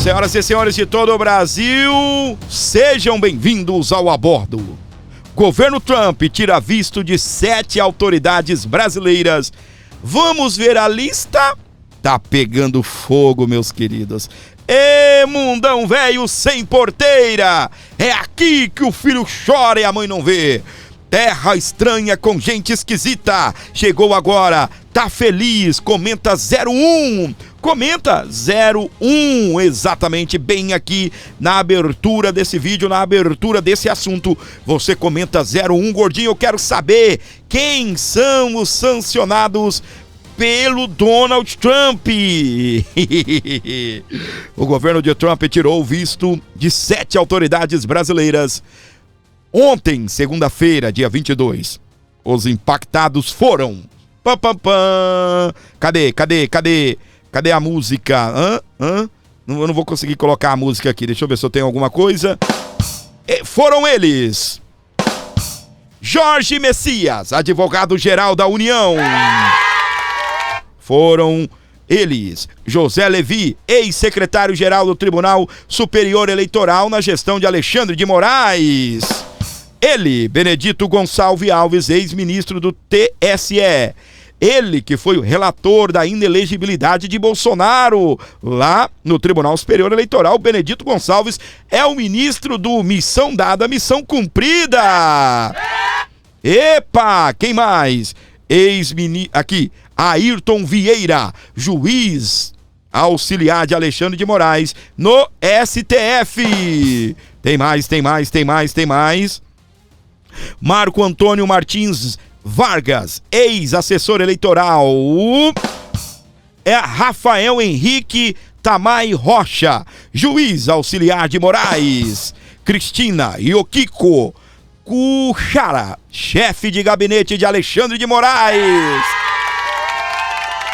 Senhoras e senhores de todo o Brasil, sejam bem-vindos ao A Bordo. Governo Trump tira visto de 7 autoridades brasileiras. Vamos ver a lista? Tá pegando fogo, meus queridos. Ê, mundão velho sem porteira! É aqui que o filho chora e a mãe não vê. Terra estranha com gente esquisita. Chegou agora, tá feliz, comenta 01. Comenta 01, exatamente, bem aqui na abertura desse vídeo, na abertura desse assunto. Você comenta 01, gordinho, eu quero saber quem são os sancionados pelo Donald Trump. O governo de Trump tirou o visto de 7 autoridades brasileiras. Ontem, segunda-feira, dia 22, os impactados foram... Cadê a música? Eu não vou conseguir colocar a música aqui. Deixa eu ver se eu tenho alguma coisa. Foram eles: Jorge Messias, advogado-geral da União. Foram eles: José Levi, ex-secretário-geral do Tribunal Superior Eleitoral na gestão de Alexandre de Moraes. Ele, Benedito Gonçalves Alves, ex-ministro do TSE. Ele que foi o relator da inelegibilidade de Bolsonaro lá no Tribunal Superior Eleitoral. Benedito Gonçalves é o ministro do Missão Dada, Missão Cumprida. Epa, quem mais? Aqui, Ayrton Vieira, juiz auxiliar de Alexandre de Moraes no STF. Tem mais. Marco Antônio Martins Vargas, ex-assessor eleitoral. É Rafael Henrique Tamay Rocha, juiz auxiliar de Moraes. Cristina Yokiko Kuchara, chefe de gabinete de Alexandre de Moraes.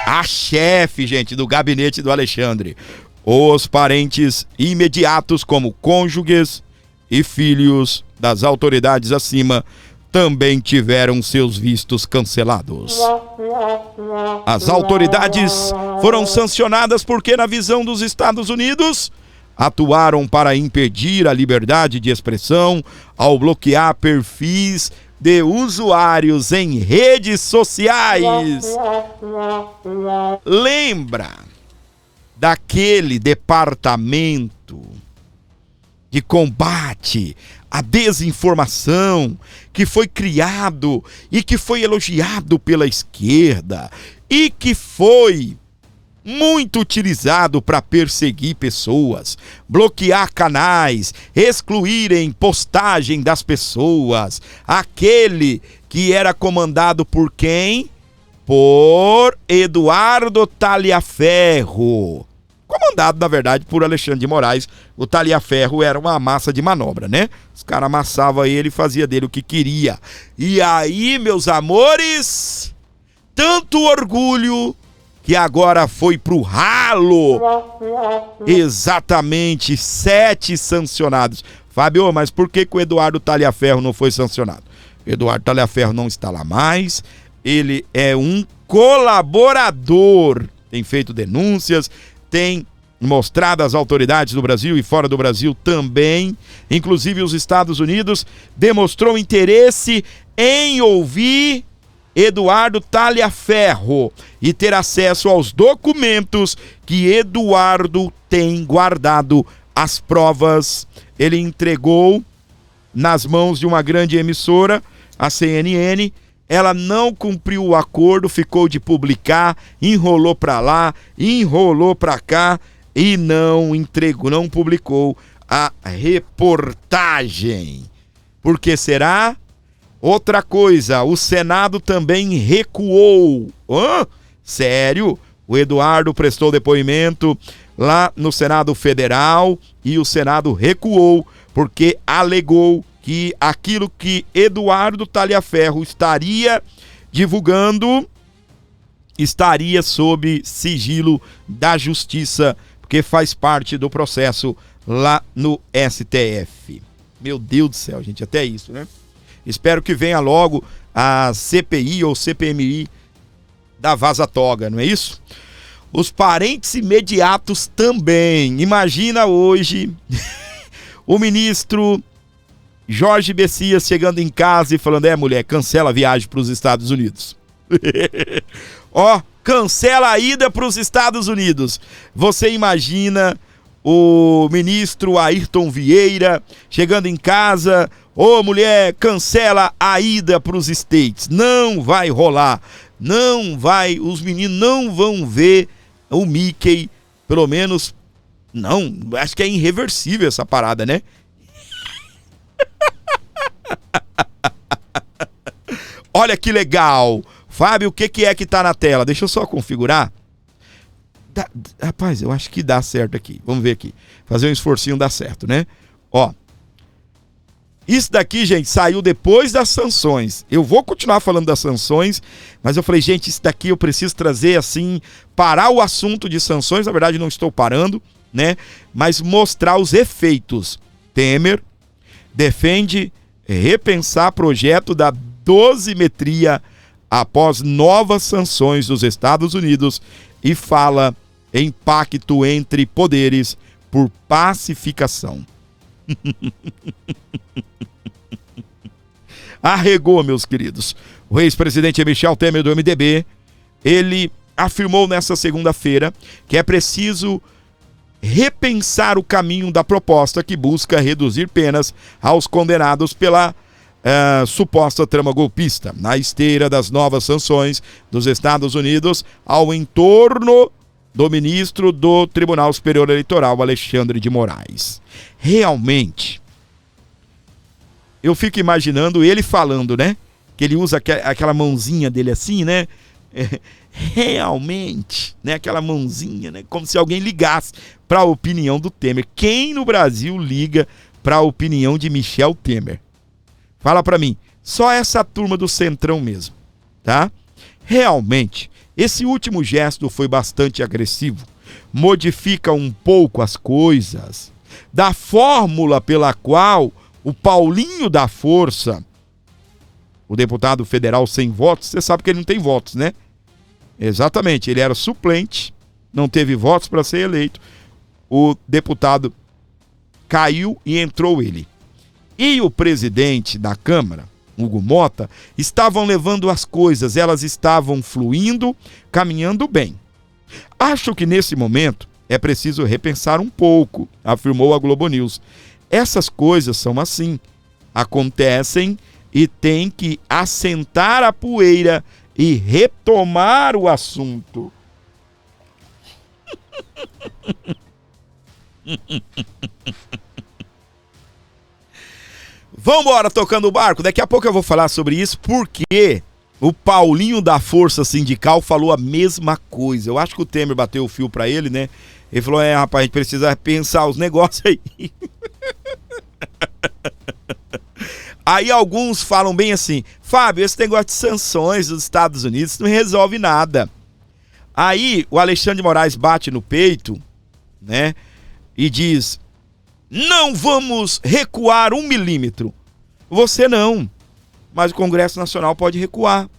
A chefe, gente, do gabinete do Alexandre. Os parentes imediatos, como cônjuges e filhos das autoridades acima, também tiveram seus vistos cancelados. As autoridades foram sancionadas porque, na visão dos Estados Unidos, atuaram para impedir a liberdade de expressão ao bloquear perfis de usuários em redes sociais. Lembra daquele departamento de combate à desinformação que foi criado e que foi elogiado pela esquerda e que foi muito utilizado para perseguir pessoas, bloquear canais, excluírem postagem das pessoas? Aquele que era comandado por quem? Por Eduardo Taliaferro. Comandado, na verdade, por Alexandre de Moraes. O Taliaferro era uma massa de manobra, né? Os caras amassavam ele e faziam dele o que queria. E aí, meus amores, tanto orgulho que agora foi pro ralo. Exatamente, 7 sancionados. Fábio, mas por que o Eduardo Taliaferro não foi sancionado? Eduardo Taliaferro não está lá mais. Ele é um colaborador. Tem feito denúncias, tem mostrado às autoridades do Brasil e fora do Brasil também, inclusive os Estados Unidos, demonstrou interesse em ouvir Eduardo Taliaferro e ter acesso aos documentos que Eduardo tem guardado. As provas ele entregou nas mãos de uma grande emissora, a CNN. Ela não cumpriu o acordo, ficou de publicar, enrolou para lá, enrolou para cá e não entregou, não publicou a reportagem. Por que será? Outra coisa, o Senado também recuou. Sério? O Eduardo prestou depoimento lá no Senado Federal e o Senado recuou porque alegou que aquilo que Eduardo Taliaferro estaria divulgando estaria sob sigilo da Justiça, porque faz parte do processo lá no STF. Meu Deus do céu, gente, até isso, né? Espero que venha logo a CPI ou CPMI da Vaza Toga, não é isso? os parentes imediatos também. Imagina hoje o ministro Jorge Messias chegando em casa e falando: mulher, cancela a viagem para os Estados Unidos. Ó, cancela a ida para os Estados Unidos. Você imagina o ministro Ayrton Vieira chegando em casa: mulher, cancela a ida para os States. Não vai rolar. Não vai, os meninos não vão ver o Mickey, pelo menos, não, acho que é irreversível essa parada, né? Olha que legal. Fábio, o que é que tá na tela? Deixa eu só configurar. Rapaz, eu acho que dá certo aqui. Vamos ver aqui. Fazer um esforcinho dá certo, né? Ó. Isso daqui, gente, saiu depois das sanções. Eu vou continuar falando das sanções, mas eu falei, gente, isso daqui eu preciso trazer assim, parar o assunto de sanções. Na verdade, não estou parando, né? Mas mostrar os efeitos. Temer defende repensar projeto da dosimetria após novas sanções dos Estados Unidos e fala em pacto entre poderes por pacificação. Arregou, meus queridos. O ex-presidente Michel Temer do MDB, ele afirmou nesta segunda-feira que é preciso repensar o caminho da proposta que busca reduzir penas aos condenados pela suposta trama golpista, na esteira das novas sanções dos Estados Unidos ao entorno do ministro do Tribunal Superior Eleitoral, Alexandre de Moraes. Realmente, eu fico imaginando ele falando, né? Que ele usa aquela mãozinha dele assim, né? Realmente, né? Aquela mãozinha, né? Como se alguém ligasse para a opinião do Temer. Quem no Brasil liga para a opinião de Michel Temer? Fala para mim. Só essa turma do Centrão mesmo, tá? Realmente, esse último gesto foi bastante agressivo. Modifica um pouco as coisas da fórmula pela qual o Paulinho da Força, o deputado federal sem votos, você sabe que ele não tem votos, né? Exatamente, ele era suplente, não teve votos para ser eleito. O deputado caiu e entrou ele. E o presidente da Câmara, Hugo Mota, estavam levando as coisas, elas estavam fluindo, caminhando bem. Acho que nesse momento é preciso repensar um pouco, afirmou a Globo News. Essas coisas são assim, acontecem e tem que assentar a poeira e retomar o assunto. Vambora tocando o barco, daqui a pouco eu vou falar sobre isso, porque o Paulinho da Força Sindical falou a mesma coisa. Eu acho que o Temer bateu o fio pra ele, né? Ele falou, rapaz, a gente precisa pensar os negócios aí. Aí alguns falam bem assim, Fábio, esse negócio de sanções dos Estados Unidos não resolve nada. Aí o Alexandre de Moraes bate no peito, né? E diz, não vamos recuar 1 milímetro. Você não, mas o Congresso Nacional pode recuar.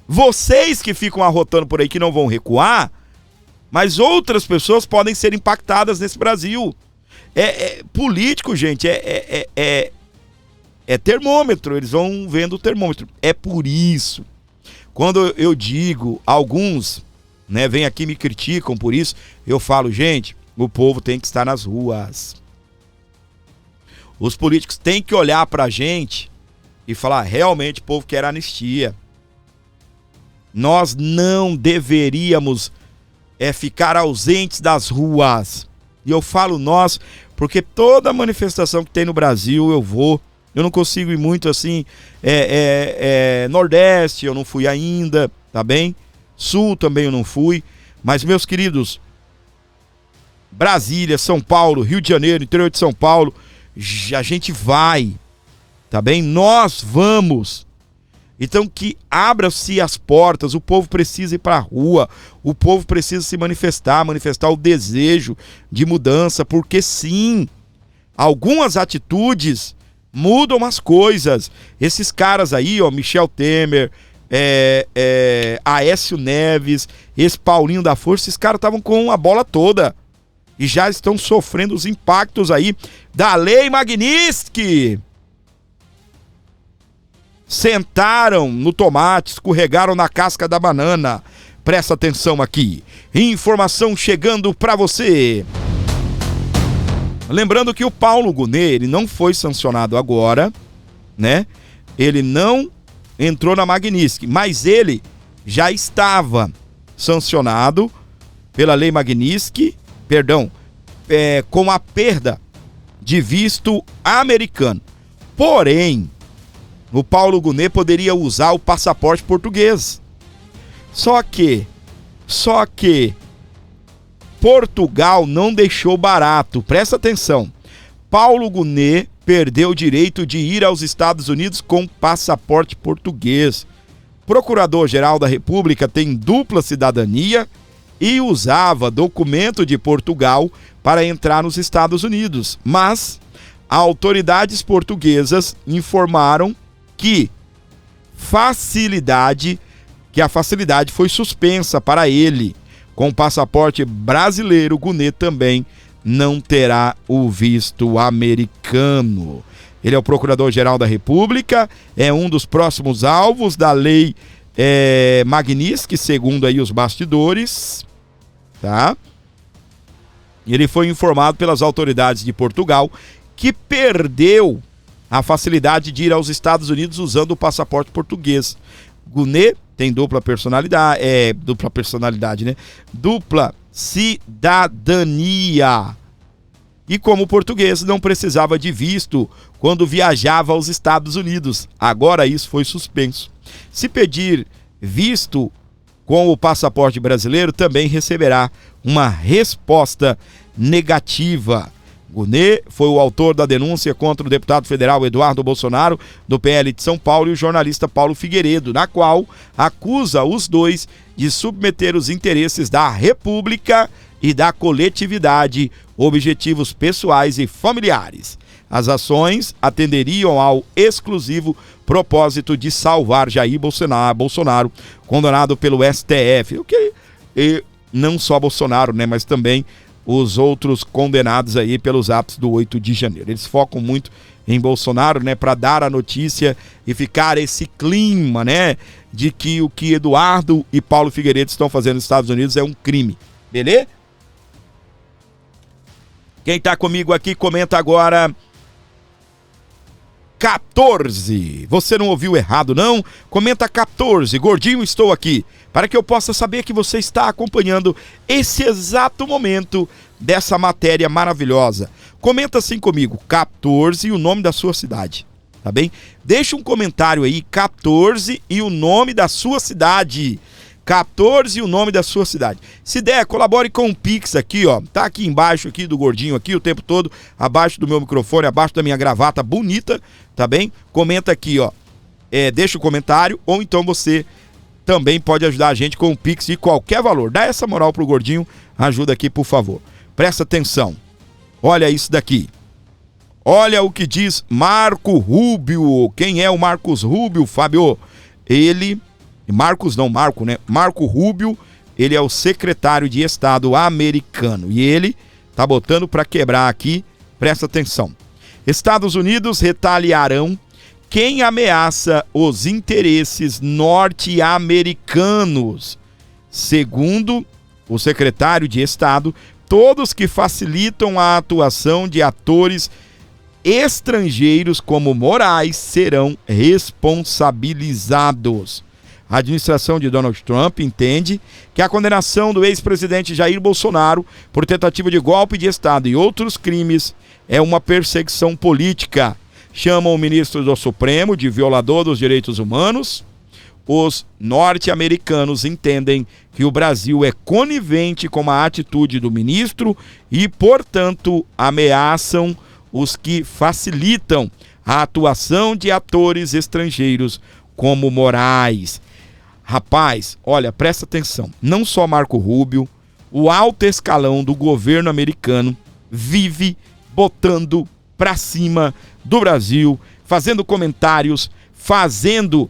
Vocês que ficam arrotando por aí que não vão recuar, mas outras pessoas podem ser impactadas nesse Brasil. Político, gente, é termômetro, eles vão vendo o termômetro. É por isso, quando eu digo, alguns, né, vêm aqui e me criticam por isso, eu falo, gente, o povo tem que estar nas ruas. Os políticos têm que olhar pra gente e falar, realmente o povo quer anistia. Nós não deveríamos ficar ausentes das ruas. E eu falo nós, porque toda manifestação que tem no Brasil eu vou. Eu não consigo ir muito assim, Nordeste eu não fui ainda, tá bem? Sul também eu não fui. Mas meus queridos, Brasília, São Paulo, Rio de Janeiro, interior de São Paulo, a gente vai, tá bem? Nós vamos. Então que abra-se as portas, o povo precisa ir para a rua, o povo precisa se manifestar o desejo de mudança, porque sim, algumas atitudes mudam as coisas. Esses caras aí, ó, Michel Temer, Aécio Neves, esse Paulinho da Força, esses caras estavam com a bola toda e já estão sofrendo os impactos aí da Lei Magnitsky. Sentaram no tomate, escorregaram na casca da banana. Presta atenção aqui. Informação chegando pra você. Lembrando que o Paulo Gonet, ele não foi sancionado agora, né? Ele não entrou na Magnitsky, mas ele já estava sancionado pela Lei Magnitsky, com a perda de visto americano. Porém, o Paulo Gonet poderia usar o passaporte português. Só que Portugal não deixou barato. Presta atenção. Paulo Gonet perdeu o direito de ir aos Estados Unidos com passaporte português. Procurador-Geral da República tem dupla cidadania e usava documento de Portugal para entrar nos Estados Unidos. Mas autoridades portuguesas informaram que a facilidade foi suspensa para ele. Com o passaporte brasileiro, Gonet também não terá o visto americano. Ele é o Procurador-Geral da República, é um dos próximos alvos da Lei Magnitsky, segundo aí os bastidores, tá? Ele foi informado pelas autoridades de Portugal que perdeu a facilidade de ir aos Estados Unidos usando o passaporte português. Gonet tem dupla cidadania. E como português não precisava de visto quando viajava aos Estados Unidos. Agora isso foi suspenso. Se pedir visto com o passaporte brasileiro, também receberá uma resposta negativa. Gonet foi o autor da denúncia contra o deputado federal Eduardo Bolsonaro, do PL de São Paulo, e o jornalista Paulo Figueiredo, na qual acusa os dois de submeter os interesses da República e da coletividade, objetivos pessoais e familiares. As ações atenderiam ao exclusivo propósito de salvar Jair Bolsonaro, condenado pelo STF. E não só Bolsonaro, né, mas também os outros condenados aí pelos atos do 8 de janeiro. Eles focam muito em Bolsonaro, né, para dar a notícia e ficar esse clima, né, de que o que Eduardo e Paulo Figueiredo estão fazendo nos Estados Unidos é um crime. Beleza? Quem tá comigo aqui, comenta agora. 14. Você não ouviu errado, não? Comenta 14. Gordinho, estou aqui. Para que eu possa saber que você está acompanhando esse exato momento dessa matéria maravilhosa. Comenta assim comigo, 14 e o nome da sua cidade, tá bem? Deixa um comentário aí, 14 e o nome da sua cidade. 14 e o nome da sua cidade. Se der, colabore com o Pix aqui, ó. Tá aqui embaixo aqui do Gordinho aqui o tempo todo, abaixo do meu microfone, abaixo da minha gravata bonita, tá bem? Comenta aqui, ó. Deixa o comentário, ou então você também pode ajudar a gente com o Pix de qualquer valor. Dá essa moral pro Gordinho, ajuda aqui, por favor. Presta atenção. Olha isso daqui. Olha o que diz Marco Rubio. Quem é o Marcos Rubio, Fábio? Marco Rubio, ele é o secretário de Estado americano. E ele tá botando para quebrar aqui, presta atenção. Estados Unidos retaliarão quem ameaça os interesses norte-americanos. Segundo o secretário de Estado, todos que facilitam a atuação de atores estrangeiros como Moraes serão responsabilizados. A administração de Donald Trump entende que a condenação do ex-presidente Jair Bolsonaro por tentativa de golpe de Estado e outros crimes é uma perseguição política. Chamam o ministro do Supremo de violador dos direitos humanos. Os norte-americanos entendem que o Brasil é conivente com a atitude do ministro e, portanto, ameaçam os que facilitam a atuação de atores estrangeiros como Moraes. Rapaz, olha, presta atenção, não só Marco Rubio, o alto escalão do governo americano vive botando pra cima do Brasil, fazendo comentários, fazendo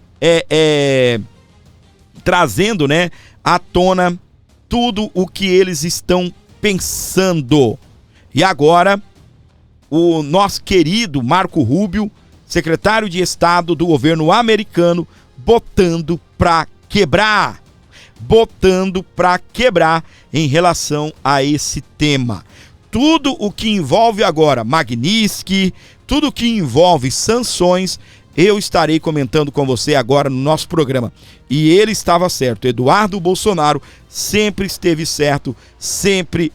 trazendo, né, à tona tudo o que eles estão pensando. E agora, o nosso querido Marco Rubio, secretário de Estado do governo americano, botando pra quebrar em relação a esse tema. Tudo o que envolve agora Magnitsky, tudo o que envolve sanções, eu estarei comentando com você agora no nosso programa. E ele estava certo, Eduardo Bolsonaro sempre esteve certo, sempre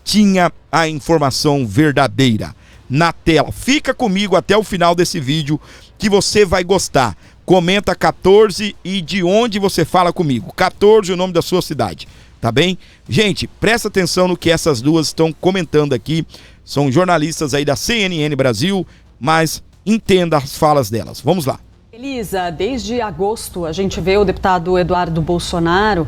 tinha a informação verdadeira. Na tela, fica comigo até o final desse vídeo que você vai gostar. Comenta 14 e de onde você fala comigo. 14 o nome da sua cidade, tá bem? Gente, presta atenção no que essas duas estão comentando aqui. São jornalistas aí da CNN Brasil, mas entenda as falas delas. Vamos lá. Elisa, desde agosto a gente vê o deputado Eduardo Bolsonaro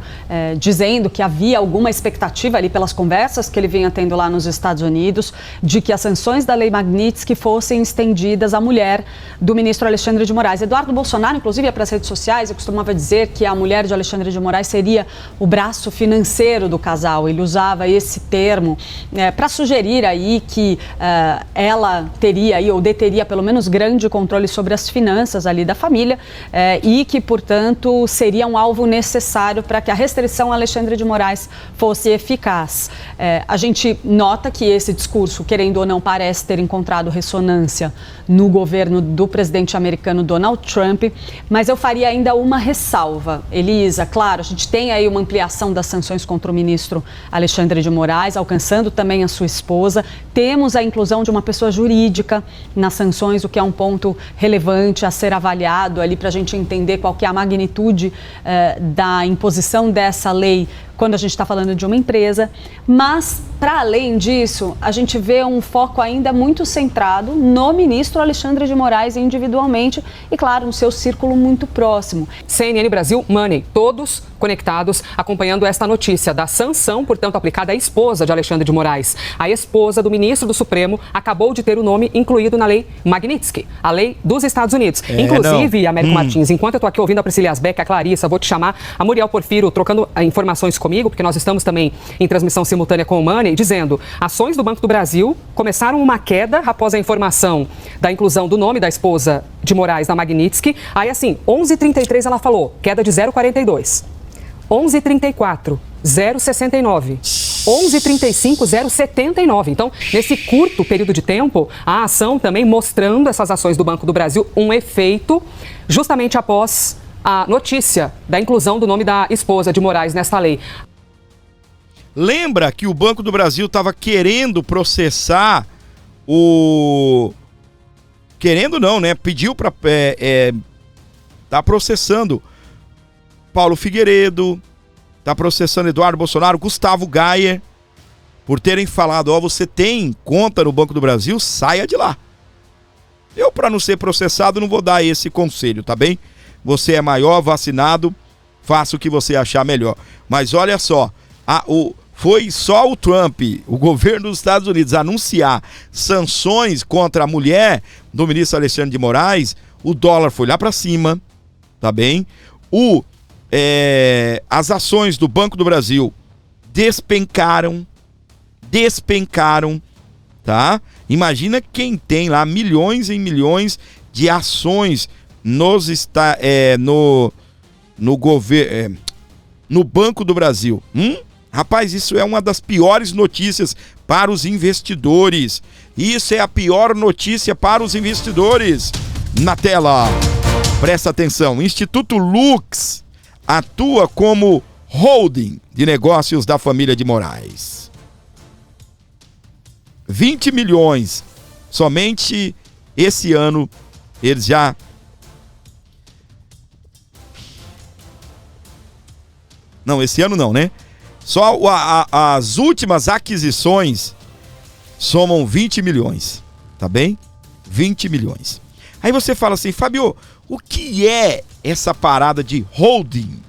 dizendo que havia alguma expectativa ali pelas conversas que ele vinha tendo lá nos Estados Unidos de que as sanções da Lei Magnitsky fossem estendidas à mulher do ministro Alexandre de Moraes. Eduardo Bolsonaro, inclusive, ia para as redes sociais e costumava dizer que a mulher de Alexandre de Moraes seria o braço financeiro do casal. Ele usava esse termo para sugerir aí que ela teria aí, ou deteria pelo menos grande controle sobre as finanças ali da família e que, portanto, seria um alvo necessário para que a restrição a Alexandre de Moraes fosse eficaz. A gente nota que esse discurso, querendo ou não, parece ter encontrado ressonância no governo do presidente americano Donald Trump, mas eu faria ainda uma ressalva. Elisa, claro, a gente tem aí uma ampliação das sanções contra o ministro Alexandre de Moraes, alcançando também a sua esposa. Temos a inclusão de uma pessoa jurídica nas sanções, o que é um ponto relevante a ser avaliado ali para a gente entender qual que é a magnitude da imposição dessa lei quando a gente está falando de uma empresa, mas, para além disso, a gente vê um foco ainda muito centrado no ministro Alexandre de Moraes individualmente e, claro, no seu círculo muito próximo. CNN Brasil, Money, todos conectados, acompanhando esta notícia da sanção, portanto, aplicada à esposa de Alexandre de Moraes. A esposa do ministro do Supremo acabou de ter o nome incluído na lei Magnitsky, a lei dos Estados Unidos. Inclusive, Américo Martins, enquanto eu estou aqui ouvindo a Priscila Asbeck, a Clarissa, vou te chamar, a Muriel Porfiro, trocando informações comigo, porque nós estamos também em transmissão simultânea com o Money, dizendo: ações do Banco do Brasil começaram uma queda após a informação da inclusão do nome da esposa de Moraes na Magnitsky. Aí, assim, 11h33 ela falou, queda de 0,42. 11h34, 0,69. 11h35, 0,79. Então, nesse curto período de tempo, a ação também mostrando essas ações do Banco do Brasil um efeito justamente após a notícia da inclusão do nome da esposa de Moraes nesta lei. Lembra que o Banco do Brasil estava querendo processar o... Querendo não, né? Pediu para... tá processando Paulo Figueiredo, tá processando Eduardo Bolsonaro, Gustavo Gayer, por terem falado, ó, você tem conta no Banco do Brasil, saia de lá. Eu, para não ser processado, não vou dar esse conselho, tá bem? Você é maior, vacinado, faça o que você achar melhor. Mas olha só, foi só o Trump, o governo dos Estados Unidos, anunciar sanções contra a mulher do ministro Alexandre de Moraes, o dólar foi lá para cima, tá bem? As ações do Banco do Brasil despencaram, tá? Imagina quem tem lá milhões e milhões de ações no Banco do Brasil. Rapaz, isso é uma das piores notícias para os investidores. Isso é a pior notícia para os investidores. Na tela, presta atenção. Instituto Lux atua como holding de negócios da família de Moraes. 20 milhões. Somente esse ano eles já... Não, esse ano não, né? Só as últimas aquisições somam 20 milhões, tá bem? 20 milhões. Aí você fala assim, Fábio, o que é essa parada de holding?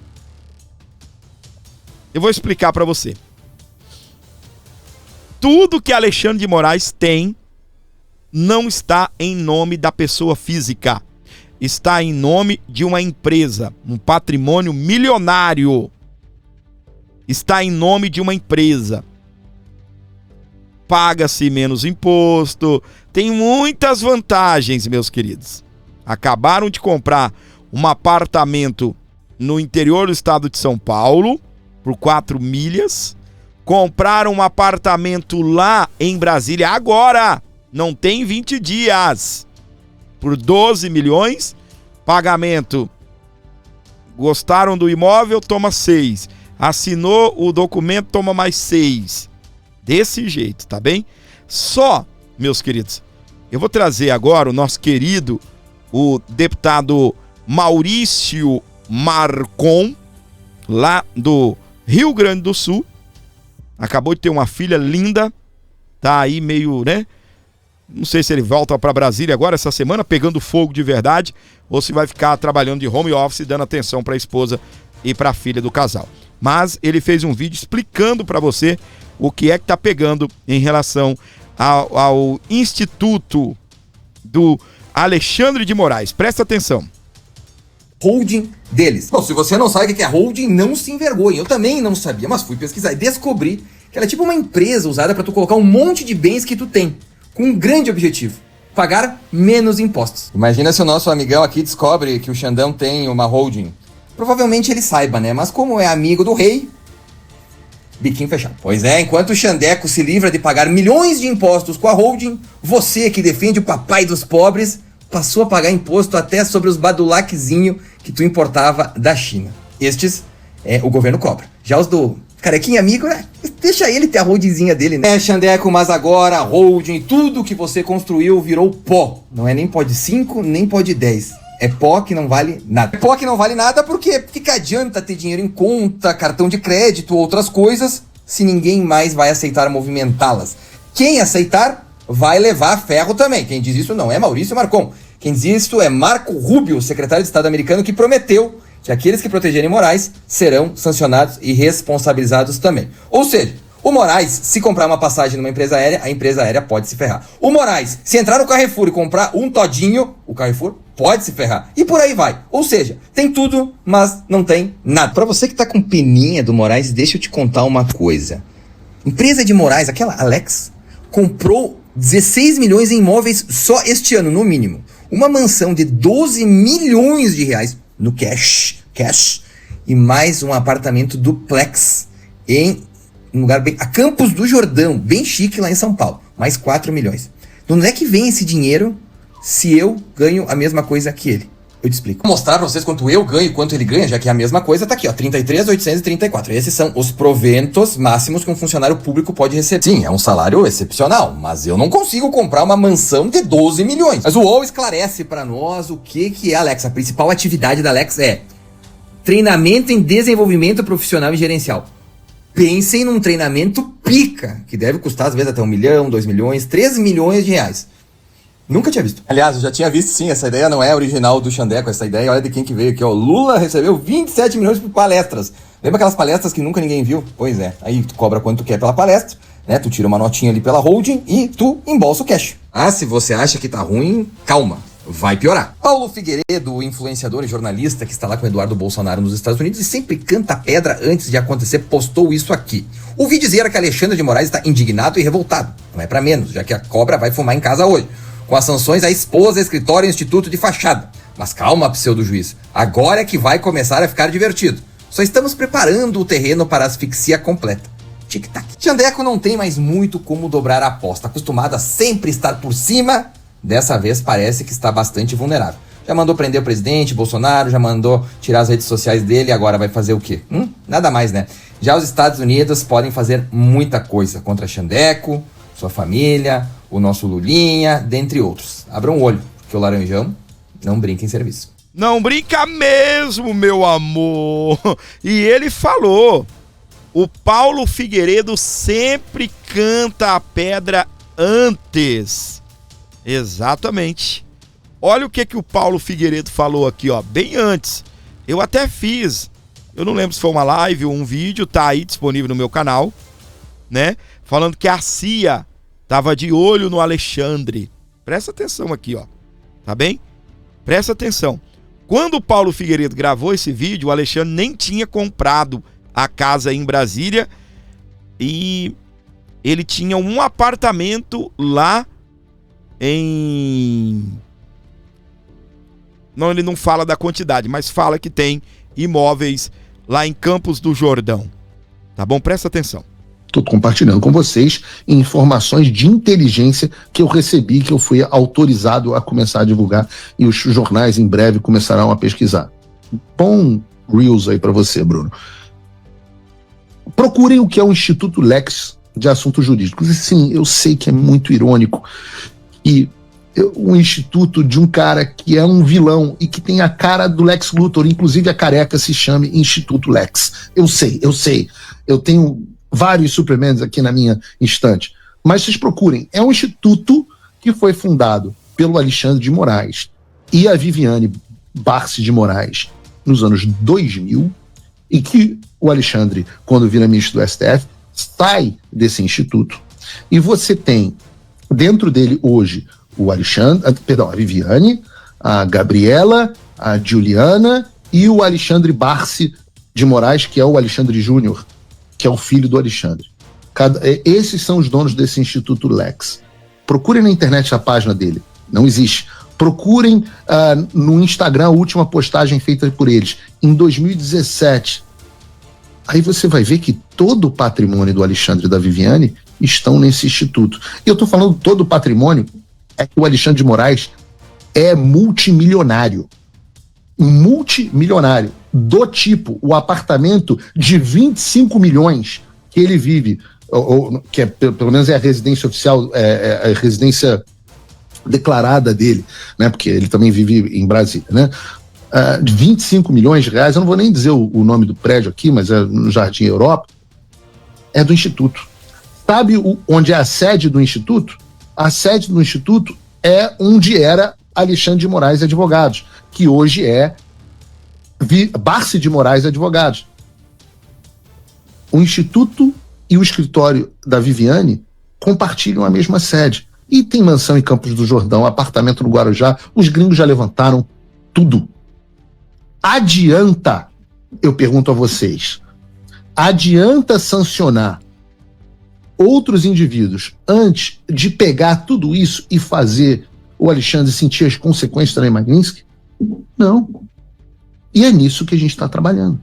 Eu vou explicar para você. Tudo que Alexandre de Moraes tem não está em nome da pessoa física. está em nome de uma empresa, um patrimônio milionário. Está em nome de uma empresa. Paga-se menos imposto, tem muitas vantagens, meus queridos. Acabaram de comprar um apartamento no interior do estado de São Paulo, por 4 milhas. Compraram um apartamento lá em Brasília agora, não tem 20 dias, por 12 milhões. Pagamento, gostaram do imóvel, toma 6. Assinou o documento, toma mais 6. Desse jeito, tá bem? Só, meus queridos, eu vou trazer agora o nosso querido, o deputado Maurício Marcon, lá do Rio Grande do Sul. Acabou de ter uma filha linda, tá aí meio, né? Não sei se ele volta para Brasília agora essa semana, pegando fogo de verdade, ou se vai ficar trabalhando de home office, dando atenção para a esposa e para a filha do casal. Mas ele fez um vídeo explicando para você o que é que tá pegando em relação ao Instituto do Alexandre de Moraes. Presta atenção. Holding deles. Bom, se você não sabe o que é holding, não se envergonhe. Eu também não sabia, mas fui pesquisar e descobri que ela é tipo uma empresa usada para tu colocar um monte de bens que tu tem, com um grande objetivo: pagar menos impostos. Imagina se o nosso amigão aqui descobre que o Xandão tem uma holding. Provavelmente ele saiba, né? Mas como é amigo do rei, biquinho fechado. Pois é, enquanto o Xandeco se livra de pagar milhões de impostos com a holding, você que defende o papai dos pobres passou a pagar imposto até sobre os badulaquezinho que tu importava da China. Estes, o governo cobra. Já os do carequinha amigo, deixa ele ter a holdingzinha dele, né? Xandeco, mas agora a holding, tudo que você construiu virou pó. Não é nem pó de 5, nem pó de 10. É pó que não vale nada. É pó que não vale nada porque que adianta ter dinheiro em conta, cartão de crédito, outras coisas, se ninguém mais vai aceitar movimentá-las. Quem aceitar vai levar ferro também. Quem diz isso não é Maurício Marcon. Quem diz isso é Marco Rubio, secretário de Estado americano, que prometeu que aqueles que protegerem Moraes serão sancionados e responsabilizados também. Ou seja, o Moraes, se comprar uma passagem numa empresa aérea, a empresa aérea pode se ferrar. O Moraes, se entrar no Carrefour e comprar um todinho, o Carrefour pode se ferrar. E por aí vai. Ou seja, tem tudo, mas não tem nada. Pra você que tá com peninha do Moraes, deixa eu te contar uma coisa. Empresa de Moraes, aquela Alex, comprou 16 milhões em imóveis só este ano, no mínimo. Uma mansão de 12 milhões de reais no cash, e mais um apartamento duplex em um lugar bem... a Campos do Jordão, bem chique lá em São Paulo. Mais 4 milhões. De onde é que vem esse dinheiro se eu ganho a mesma coisa que ele? Eu te explico. Vou mostrar pra vocês quanto eu ganho e quanto ele ganha, já que é a mesma coisa, tá aqui, ó, 33.834. Esses são os proventos máximos que um funcionário público pode receber. Sim, é um salário excepcional, mas eu não consigo comprar uma mansão de 12 milhões. Mas o UOL esclarece pra nós o que é a Alex. A principal atividade da Alex é treinamento em desenvolvimento profissional e gerencial. Pensem num treinamento pica, que deve custar às vezes até 1 milhão, 2 milhões, 3 milhões de reais. Nunca tinha visto. Aliás, eu já tinha visto sim, essa ideia não é original do Xandeco, essa ideia, olha de quem que veio aqui, ó. Lula recebeu 27 milhões por palestras. Lembra aquelas palestras que nunca ninguém viu? Pois é, aí tu cobra quanto tu quer pela palestra, né? Tu tira uma notinha ali pela holding e tu embolsa o cash. Ah, se você acha que tá ruim, calma, vai piorar. Paulo Figueiredo, influenciador e jornalista que está lá com o Eduardo Bolsonaro nos Estados Unidos e sempre canta pedra antes de acontecer, postou isso aqui. Ouvi dizer que Alexandre de Moraes está indignado e revoltado. Não é pra menos, já que a cobra vai fumar em casa hoje. Com as sanções à esposa, escritório e instituto de fachada. Mas calma, pseudo-juiz. Agora é que vai começar a ficar divertido. Só estamos preparando o terreno para a asfixia completa. Tic-tac. Xandeco não tem mais muito como dobrar a aposta. Acostumado a sempre estar por cima, dessa vez parece que está bastante vulnerável. Já mandou prender o presidente Bolsonaro, já mandou tirar as redes sociais dele, agora vai fazer o quê? Nada mais, né? Já os Estados Unidos podem fazer muita coisa contra Xandeco, sua família, o nosso Lulinha, dentre outros. Abram o olho, porque o Laranjão não brinca em serviço. Não brinca mesmo, meu amor. E ele falou, o Paulo Figueiredo sempre canta a pedra antes. Exatamente. Olha o que o Paulo Figueiredo falou aqui, ó, bem antes. Eu até fiz, eu não lembro se foi uma live ou um vídeo, tá aí disponível no meu canal, né? Falando que a CIA tava de olho no Alexandre. Presta atenção aqui, ó. Tá bem? Presta atenção. Quando o Paulo Figueiredo gravou esse vídeo, o Alexandre nem tinha comprado a casa em Brasília e ele tinha um apartamento lá em... Não, ele não fala da quantidade, mas fala que tem imóveis lá em Campos do Jordão. Tá bom? Presta atenção. Estou compartilhando com vocês informações de inteligência que eu recebi, que eu fui autorizado a começar a divulgar e os jornais em breve começarão a pesquisar. Bom Reels aí para você, Bruno. Procurem o que é o Instituto Lex de Assuntos Jurídicos. Sim, eu sei que é muito irônico e um instituto de um cara que é um vilão e que tem a cara do Lex Luthor, inclusive a careca se chame Instituto Lex. Eu sei. Eu tenho vários suplementos aqui na minha estante. Mas vocês procurem. É um instituto que foi fundado pelo Alexandre de Moraes e a Viviane Barsi de Moraes nos anos 2000 e que o Alexandre, quando vira ministro do STF, sai desse instituto. E você tem dentro dele hoje o Alexandre, a Viviane, a Gabriela, a Juliana e o Alexandre Barsi de Moraes, que é o Alexandre Júnior, que é o filho do Alexandre. Esses são os donos desse Instituto Lex. Procurem na internet a página dele. Não existe. Procurem no Instagram a última postagem feita por eles, em 2017. Aí você vai ver que todo o patrimônio do Alexandre e da Viviane estão nesse instituto. E eu estou falando todo o patrimônio, é que o Alexandre de Moraes é multimilionário. Multimilionário. Do tipo, o apartamento de 25 milhões que ele vive, que é, pelo menos é a residência oficial, é a residência declarada dele, né? Porque ele também vive em Brasília, né? De 25 milhões de reais, eu não vou nem dizer o nome do prédio aqui, mas é no Jardim Europa, é do Instituto. Sabe onde é a sede do Instituto? A sede do Instituto é onde era Alexandre de Moraes Advogados, que hoje é Barsi de Moraes Advogados. O Instituto e o escritório da Viviane compartilham a mesma sede. E tem mansão em Campos do Jordão, apartamento no Guarujá, os gringos já levantaram tudo. Adianta, eu pergunto a vocês, adianta sancionar outros indivíduos antes de pegar tudo isso e fazer o Alexandre sentir as consequências da Lei Magnitsky? Não. E é nisso que a gente está trabalhando.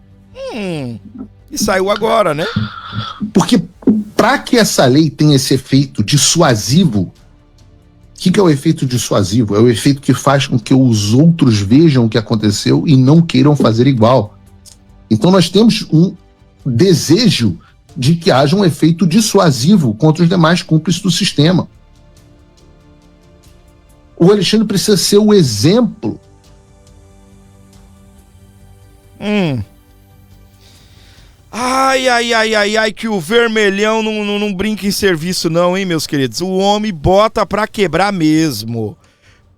E saiu agora, né? Porque para que essa lei tenha esse efeito dissuasivo, o que é o efeito dissuasivo? É o efeito que faz com que os outros vejam o que aconteceu e não queiram fazer igual. Então nós temos um desejo de que haja um efeito dissuasivo contra os demais cúmplices do sistema. O Alexandre precisa ser o exemplo. Ai, que o vermelhão não brinca em serviço não, hein, meus queridos? O homem bota pra quebrar mesmo.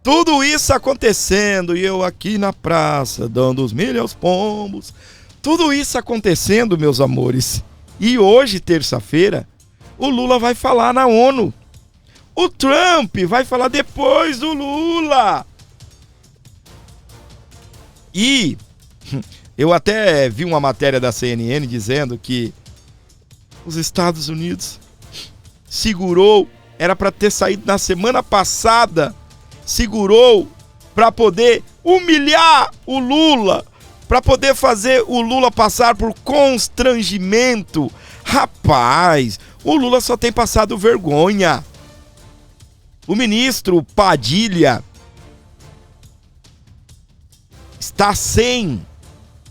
Tudo isso acontecendo e eu aqui na praça, dando os milho aos pombos. Tudo isso acontecendo, meus amores. E hoje, terça-feira, o Lula vai falar na ONU. O Trump vai falar depois do Lula. E eu até vi uma matéria da CNN dizendo que os Estados Unidos segurou, era para ter saído na semana passada, segurou para poder humilhar o Lula, para poder fazer o Lula passar por constrangimento. Rapaz, o Lula só tem passado vergonha. O ministro Padilha está sem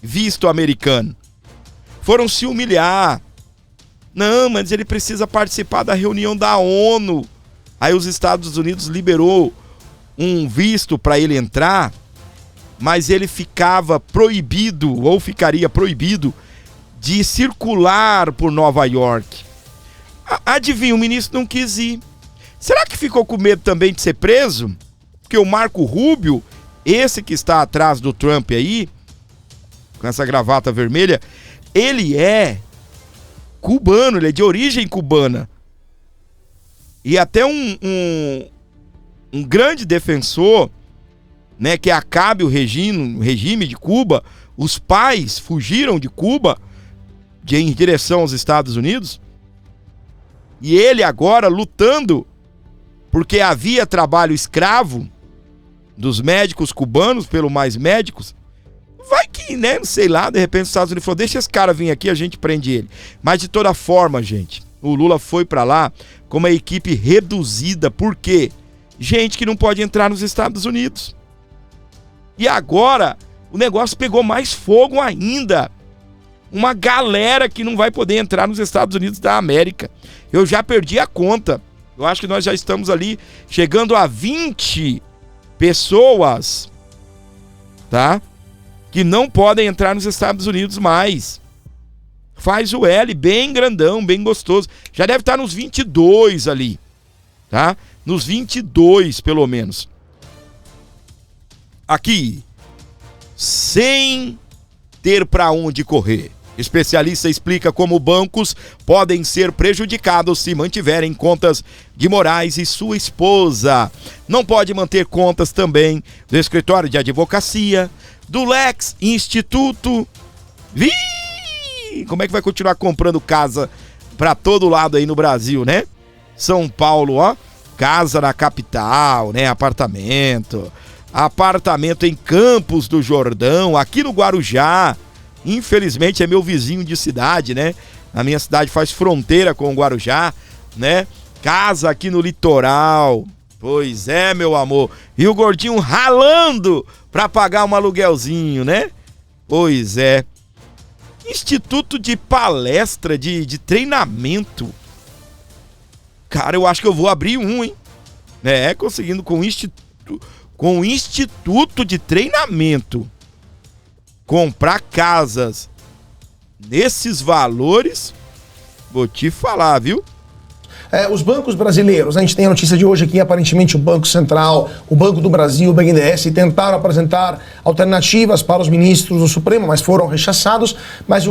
visto americano. Foram se humilhar. Não, mas ele precisa participar da reunião da ONU. Aí os Estados Unidos liberou um visto para ele entrar, mas ele ficava proibido, ou ficaria proibido, de circular por Nova York. Adivinha, o ministro não quis ir. Será que ficou com medo também de ser preso? Porque o Marco Rubio, esse que está atrás do Trump aí, com essa gravata vermelha, ele é cubano, ele é de origem cubana. E até um grande defensor né, que acabe o regime de Cuba. Os pais fugiram de Cuba em direção aos Estados Unidos. E ele agora lutando porque havia trabalho escravo dos médicos cubanos pelo Mais Médicos. Vai que, né, sei lá, de repente os Estados Unidos falou, deixa esse cara vir aqui, a gente prende ele. Mas de toda forma, gente, o Lula foi pra lá com uma equipe reduzida. Por quê? Gente que não pode entrar nos Estados Unidos. E agora o negócio pegou mais fogo ainda. Uma galera que não vai poder entrar nos Estados Unidos da América. Eu já perdi a conta. Eu acho que nós já estamos ali chegando a 20 pessoas, tá? Que não podem entrar nos Estados Unidos mais. Faz o L bem grandão, bem gostoso. Já deve estar nos 22 ali, tá? Nos 22, pelo menos. Aqui, sem ter para onde correr. Especialista explica como bancos podem ser prejudicados se mantiverem contas de Moraes e sua esposa. Não pode manter contas também do escritório de advocacia, do Lex Instituto. Como é que vai continuar comprando casa para todo lado aí no Brasil, né? São Paulo, ó, casa na capital, né? Apartamento em Campos do Jordão, aqui no Guarujá. Infelizmente é meu vizinho de cidade, né? A minha cidade faz fronteira com o Guarujá, né? Casa aqui no litoral. Pois é, meu amor. E o gordinho ralando pra pagar um aluguelzinho, né? Pois é. Instituto de palestra, de treinamento. Cara, eu acho que eu vou abrir um, hein? Conseguindo com instituto de treinamento. Comprar casas nesses valores, vou te falar, viu? Os bancos brasileiros, a gente tem a notícia de hoje aqui, aparentemente o Banco Central, o Banco do Brasil, o BNDES tentaram apresentar alternativas para os ministros do Supremo, mas foram rechaçados. Mas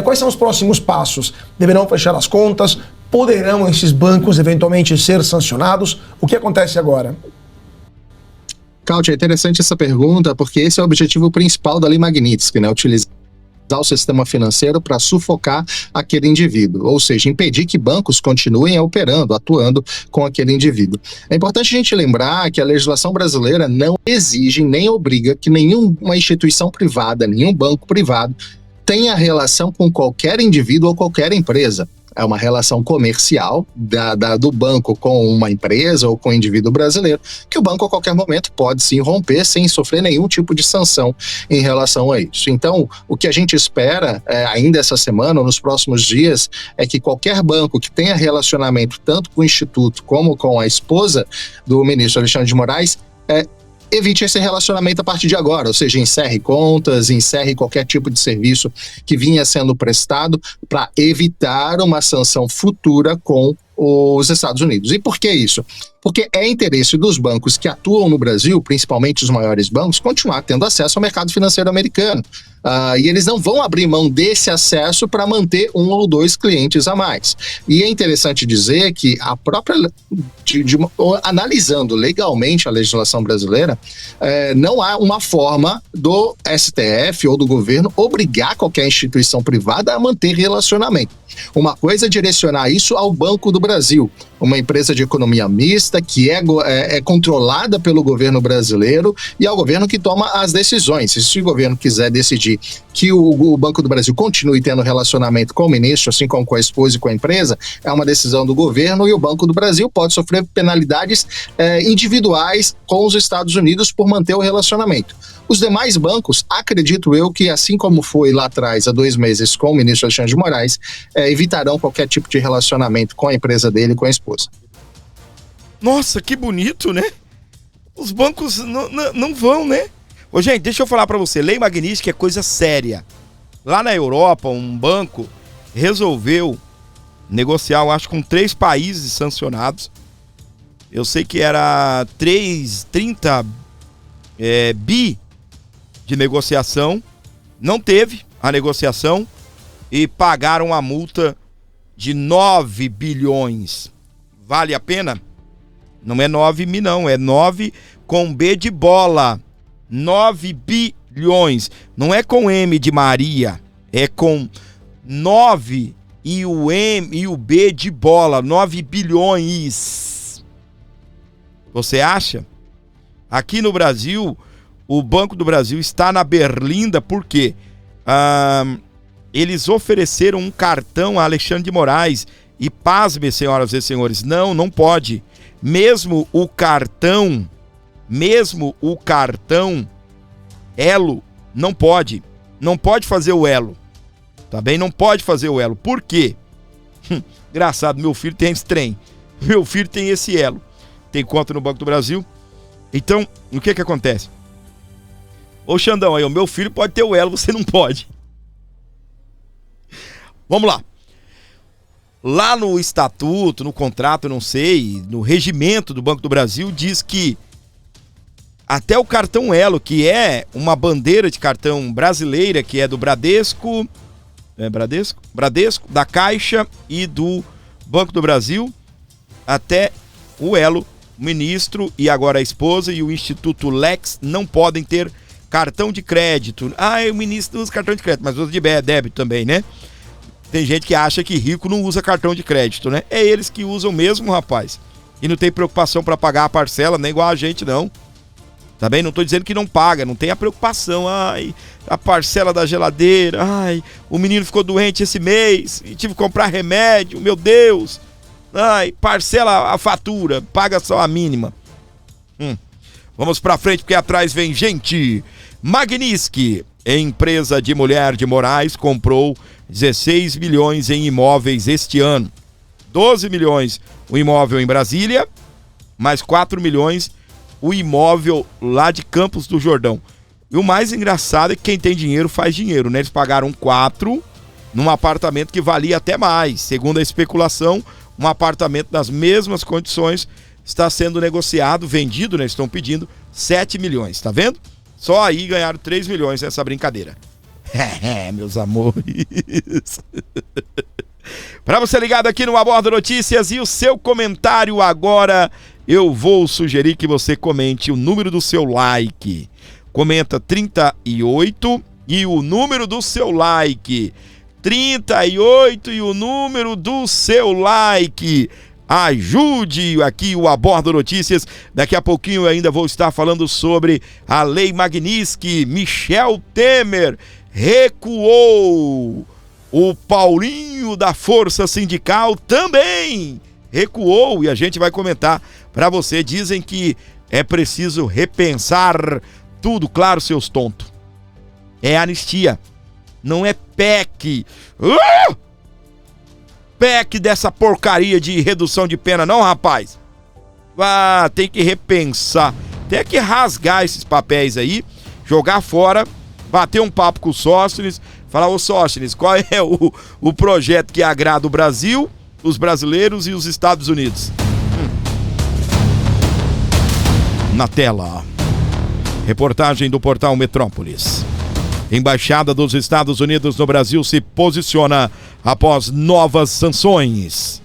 quais são os próximos passos? Deverão fechar as contas? Poderão esses bancos eventualmente ser sancionados? O que acontece agora? Cláudio, é interessante essa pergunta, porque esse é o objetivo principal da Lei Magnitsky, né? Utilizar o sistema financeiro para sufocar aquele indivíduo, ou seja, impedir que bancos continuem operando, atuando com aquele indivíduo. É importante a gente lembrar que a legislação brasileira não exige nem obriga que nenhuma instituição privada, nenhum banco privado tenha relação com qualquer indivíduo ou qualquer empresa. É uma relação comercial do banco com uma empresa ou com um indivíduo brasileiro, que o banco a qualquer momento pode sim romper sem sofrer nenhum tipo de sanção em relação a isso. Então, o que a gente espera ainda essa semana ou nos próximos dias é que qualquer banco que tenha relacionamento tanto com o Instituto como com a esposa do ministro Alexandre de Moraes evite esse relacionamento a partir de agora, ou seja, encerre contas, encerre qualquer tipo de serviço que vinha sendo prestado para evitar uma sanção futura com os Estados Unidos. E por que isso? Porque é interesse dos bancos que atuam no Brasil, principalmente os maiores bancos, continuar tendo acesso ao mercado financeiro americano. E eles não vão abrir mão desse acesso para manter um ou dois clientes a mais. E é interessante dizer que a própria, analisando legalmente a legislação brasileira, não há uma forma do STF ou do governo obrigar qualquer instituição privada a manter relacionamento. Uma coisa é direcionar isso ao Banco do Brasil, uma empresa de economia mista que é controlada pelo governo brasileiro e é o governo que toma as decisões. Se o governo quiser decidir que o Banco do Brasil continue tendo relacionamento com o ministro, assim como com a esposa e com a empresa, é uma decisão do governo e o Banco do Brasil pode sofrer penalidades individuais com os Estados Unidos por manter o relacionamento. Os demais bancos, acredito eu que assim como foi lá atrás, há 2 meses, com o ministro Alexandre de Moraes, evitarão qualquer tipo de relacionamento com a empresa dele e com a esposa. Nossa, que bonito, né? Os bancos não vão, né? Ô, gente, deixa eu falar pra você, Lei Magnitsky é coisa séria. Lá na Europa, um banco resolveu negociar, eu acho, com 3 países sancionados. Eu sei que era 30 bi de negociação. Não teve a negociação e pagaram a multa de 9 bilhões. Vale a pena? Não é 9 mi não, é 9 com B de bola. 9 bilhões. Não é com M de Maria, é com 9 e o M e o B de bola, 9 bilhões. Você acha? Aqui no Brasil, o Banco do Brasil está na berlinda porque eles ofereceram um cartão a Alexandre de Moraes e, pasme, senhoras e senhores, não pode. Mesmo o cartão Elo, não pode fazer o Elo, tá bem? Não pode fazer o Elo. Por quê? Engraçado, meu filho tem esse trem, meu filho tem esse Elo, tem conta no Banco do Brasil. Então, o que acontece? Ô Xandão, aí o meu filho pode ter o Elo, você não pode. Vamos lá. Lá no estatuto, no contrato, não sei, no regimento do Banco do Brasil, diz que até o cartão Elo, que é uma bandeira de cartão brasileira, que é do Bradesco, Bradesco, da Caixa e do Banco do Brasil, até o Elo, o ministro e agora a esposa e o Instituto Lex não podem ter cartão de crédito. O ministro usa cartão de crédito, mas usa de débito também, né? Tem gente que acha que rico não usa cartão de crédito, né? É eles que usam mesmo, rapaz. E não tem preocupação para pagar a parcela, nem igual a gente, não. Tá bem? Não tô dizendo que não paga, não tem a preocupação. Ai, a parcela da geladeira. Ai, o menino ficou doente esse mês e tive que comprar remédio, meu Deus. Ai, parcela a fatura, paga só a mínima. Vamos pra frente porque atrás vem gente. Magnitsky, empresa de mulher de Moraes, comprou 16 milhões em imóveis este ano. 12 milhões o imóvel em Brasília, mais 4 milhões o imóvel lá de Campos do Jordão. E o mais engraçado é que quem tem dinheiro faz dinheiro, né? Eles pagaram 4 num apartamento que valia até mais. Segundo a especulação, um apartamento nas mesmas condições está sendo negociado, vendido, né? Estão pedindo 7 milhões, tá vendo? Só aí ganharam 3 milhões nessa brincadeira. Meus amores. Para você ligado aqui no Aborda Notícias e o seu comentário agora, eu vou sugerir que você comente o número do seu like. Comenta 38 e o número do seu like. 38 e o número do seu like. Ajude aqui o Aborda Notícias. Daqui a pouquinho eu ainda vou estar falando sobre a Lei Magnitsky. Michel Temer recuou. O Paulinho da Força Sindical também recuou e a gente vai comentar para você. Dizem que é preciso repensar tudo, claro, seus tontos. É anistia, não é PEC. PEC dessa porcaria de redução de pena, não, rapaz. Tem que repensar, tem que rasgar esses papéis aí, jogar fora, bater um papo com o Sóstenes, falar: ô Sóstenes, qual é o projeto que agrada o Brasil, os brasileiros e os Estados Unidos? Na tela, reportagem do portal Metrópolis. Embaixada dos Estados Unidos no Brasil se posiciona após novas sanções.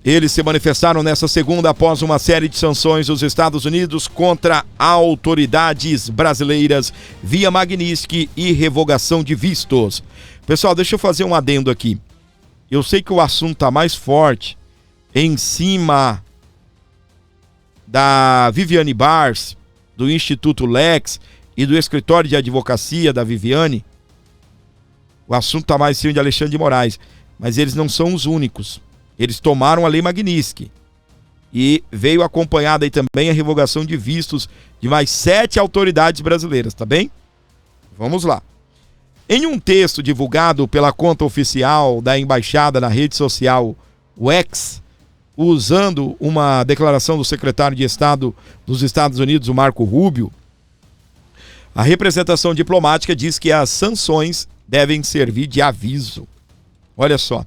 Eles se manifestaram nesta segunda após uma série de sanções dos Estados Unidos contra autoridades brasileiras via Magnitsky e revogação de vistos. Pessoal, deixa eu fazer um adendo aqui. Eu sei que o assunto está mais forte em cima da Viviane Bars, do Instituto Lex e do escritório de advocacia da Viviane. O assunto está mais em cima de Alexandre de Moraes, mas eles não são os únicos. Eles tomaram a Lei Magnitsky e veio acompanhada aí também a revogação de vistos de mais 7 autoridades brasileiras, tá bem? Vamos lá. Em um texto divulgado pela conta oficial da embaixada na rede social X, usando uma declaração do secretário de Estado dos Estados Unidos, o Marco Rubio, a representação diplomática diz que as sanções devem servir de aviso. Olha só.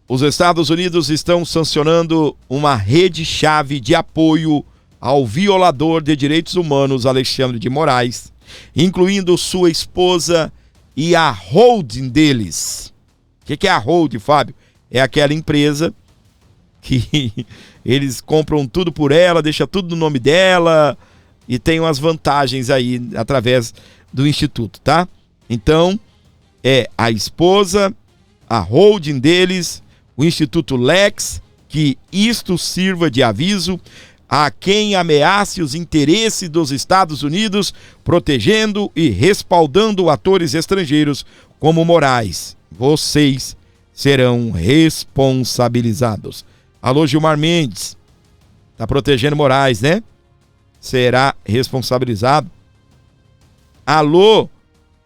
Os Estados Unidos estão sancionando uma rede-chave de apoio ao violador de direitos humanos Alexandre de Moraes, incluindo sua esposa e a holding deles. O que é a holding, Fábio? É aquela empresa que eles compram tudo por ela, deixa tudo no nome dela, e tem umas vantagens aí através do instituto, tá? Então, é a esposa, a holding deles, o Instituto Lex, que isto sirva de aviso a quem ameace os interesses dos Estados Unidos, protegendo e respaldando atores estrangeiros como Moraes. Vocês serão responsabilizados. Alô, Gilmar Mendes, tá protegendo Moraes, né? Será responsabilizado. Alô,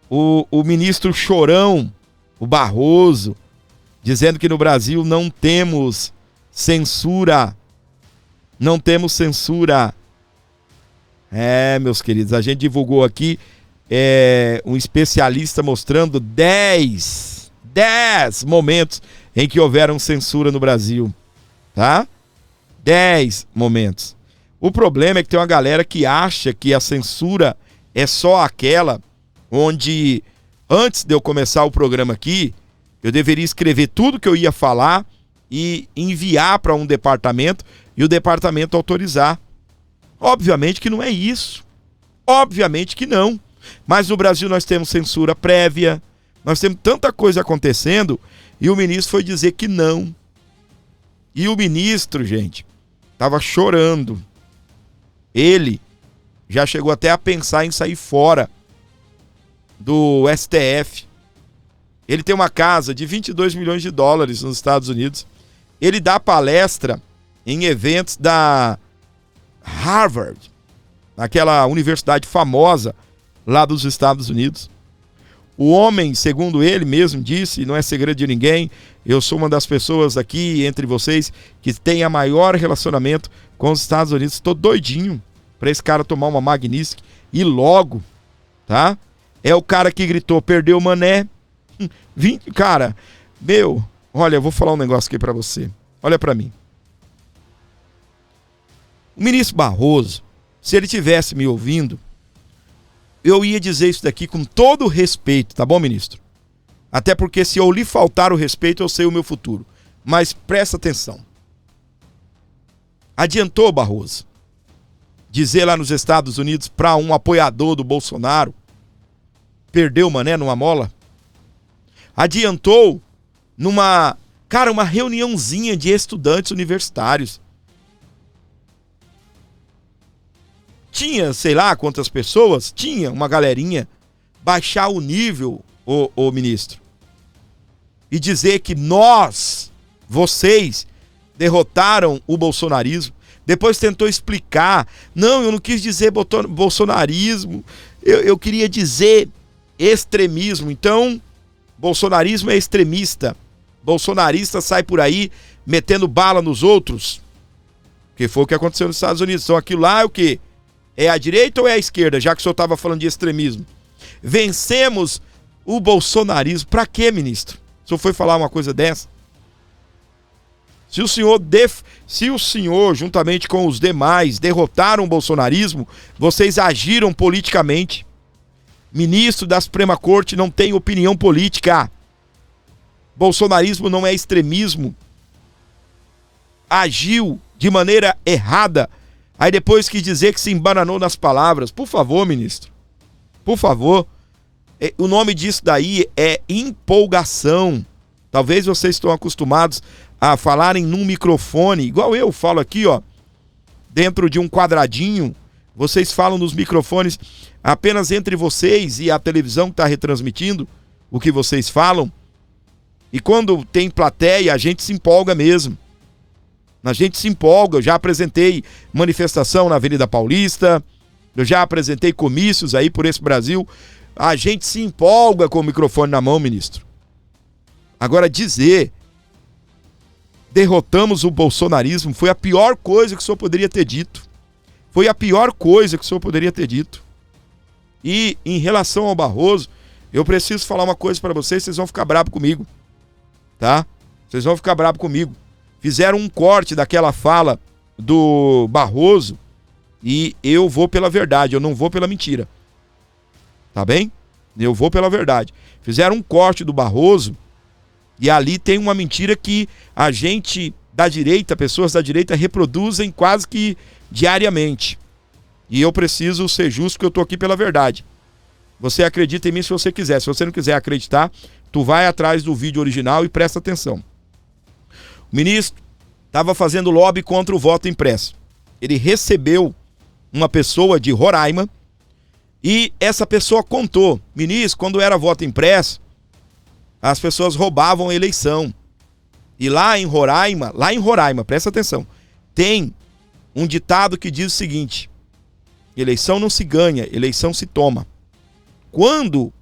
o ministro Chorão, o Barroso, dizendo que no Brasil não temos censura. Não temos censura. Meus queridos, a gente divulgou aqui um especialista mostrando 10 momentos em que houveram censura no Brasil, tá? 10 momentos. O problema é que tem uma galera que acha que a censura é só aquela onde, antes de eu começar o programa aqui, eu deveria escrever tudo que eu ia falar e enviar para um departamento e o departamento autorizar. Obviamente que não é isso. Obviamente que não. Mas no Brasil nós temos censura prévia, nós temos tanta coisa acontecendo e o ministro foi dizer que não. E o ministro, gente, estava chorando. Ele já chegou até a pensar em sair fora do STF. Ele tem uma casa de 22 milhões de dólares nos Estados Unidos. Ele dá palestra em eventos da Harvard, aquela universidade famosa lá dos Estados Unidos. O homem, segundo ele mesmo disse, não é segredo de ninguém, eu sou uma das pessoas aqui entre vocês que tem a maior relacionamento com os Estados Unidos. Estou doidinho para esse cara tomar uma Magnífica e logo, tá? É o cara que gritou, perdeu o Mané. Cara, olha, eu vou falar um negócio aqui para você. Olha para mim. O ministro Barroso, se ele tivesse me ouvindo, eu ia dizer isso daqui com todo o respeito, tá bom, ministro? Até porque se eu lhe faltar o respeito, eu sei o meu futuro. Mas presta atenção. Adiantou, Barroso, dizer lá nos Estados Unidos para um apoiador do Bolsonaro, perdeu o Mané numa mola? Adiantou uma reuniãozinha de estudantes universitários. Tinha, sei lá quantas pessoas, tinha uma galerinha, baixar o nível, o ministro, e dizer que vocês, derrotaram o bolsonarismo. Depois tentou explicar, não, eu não quis dizer bolsonarismo, eu queria dizer extremismo. Então, bolsonarismo é extremista. Bolsonarista sai por aí metendo bala nos outros, que foi o que aconteceu nos Estados Unidos. Então aquilo lá é o quê? É a direita ou é a esquerda? Já que o senhor estava falando de extremismo. Vencemos o bolsonarismo. Para quê, ministro? O senhor foi falar uma coisa dessa? Se o senhor, juntamente com os demais, derrotaram o bolsonarismo, vocês agiram politicamente. Ministro da Suprema Corte não tem opinião política. Bolsonarismo não é extremismo. Agiu de maneira errada. Aí depois quis dizer que se embananou nas palavras. Por favor, ministro. Por favor. O nome disso daí é empolgação. Talvez vocês estão acostumados a falarem num microfone, igual eu falo aqui, ó, dentro de um quadradinho. Vocês falam nos microfones apenas entre vocês e a televisão que está retransmitindo o que vocês falam. E quando tem plateia, a gente se empolga mesmo. A gente se empolga. Eu já apresentei manifestação na Avenida Paulista, eu já apresentei comícios aí por esse Brasil. A gente se empolga com o microfone na mão, ministro. Agora dizer, derrotamos o bolsonarismo, foi a pior coisa que o senhor poderia ter dito. Foi a pior coisa que o senhor poderia ter dito. E em relação ao Barroso, eu preciso falar uma coisa para vocês vão ficar bravos comigo. Tá? Vocês vão ficar bravos comigo. Fizeram um corte daquela fala do Barroso e eu vou pela verdade, eu não vou pela mentira. Tá bem? Eu vou pela verdade. Fizeram um corte do Barroso e ali tem uma mentira que a gente da direita, pessoas da direita reproduzem quase que diariamente. E eu preciso ser justo, porque eu tô aqui pela verdade. Você acredita em mim se você quiser. Se você não quiser acreditar, tu vai atrás do vídeo original e presta atenção. O ministro estava fazendo lobby contra o voto impresso. Ele recebeu uma pessoa de Roraima e essa pessoa contou: ministro, quando era voto impresso, as pessoas roubavam a eleição. E lá em Roraima, presta atenção, tem um ditado que diz o seguinte: eleição não se ganha, eleição se toma. Quando,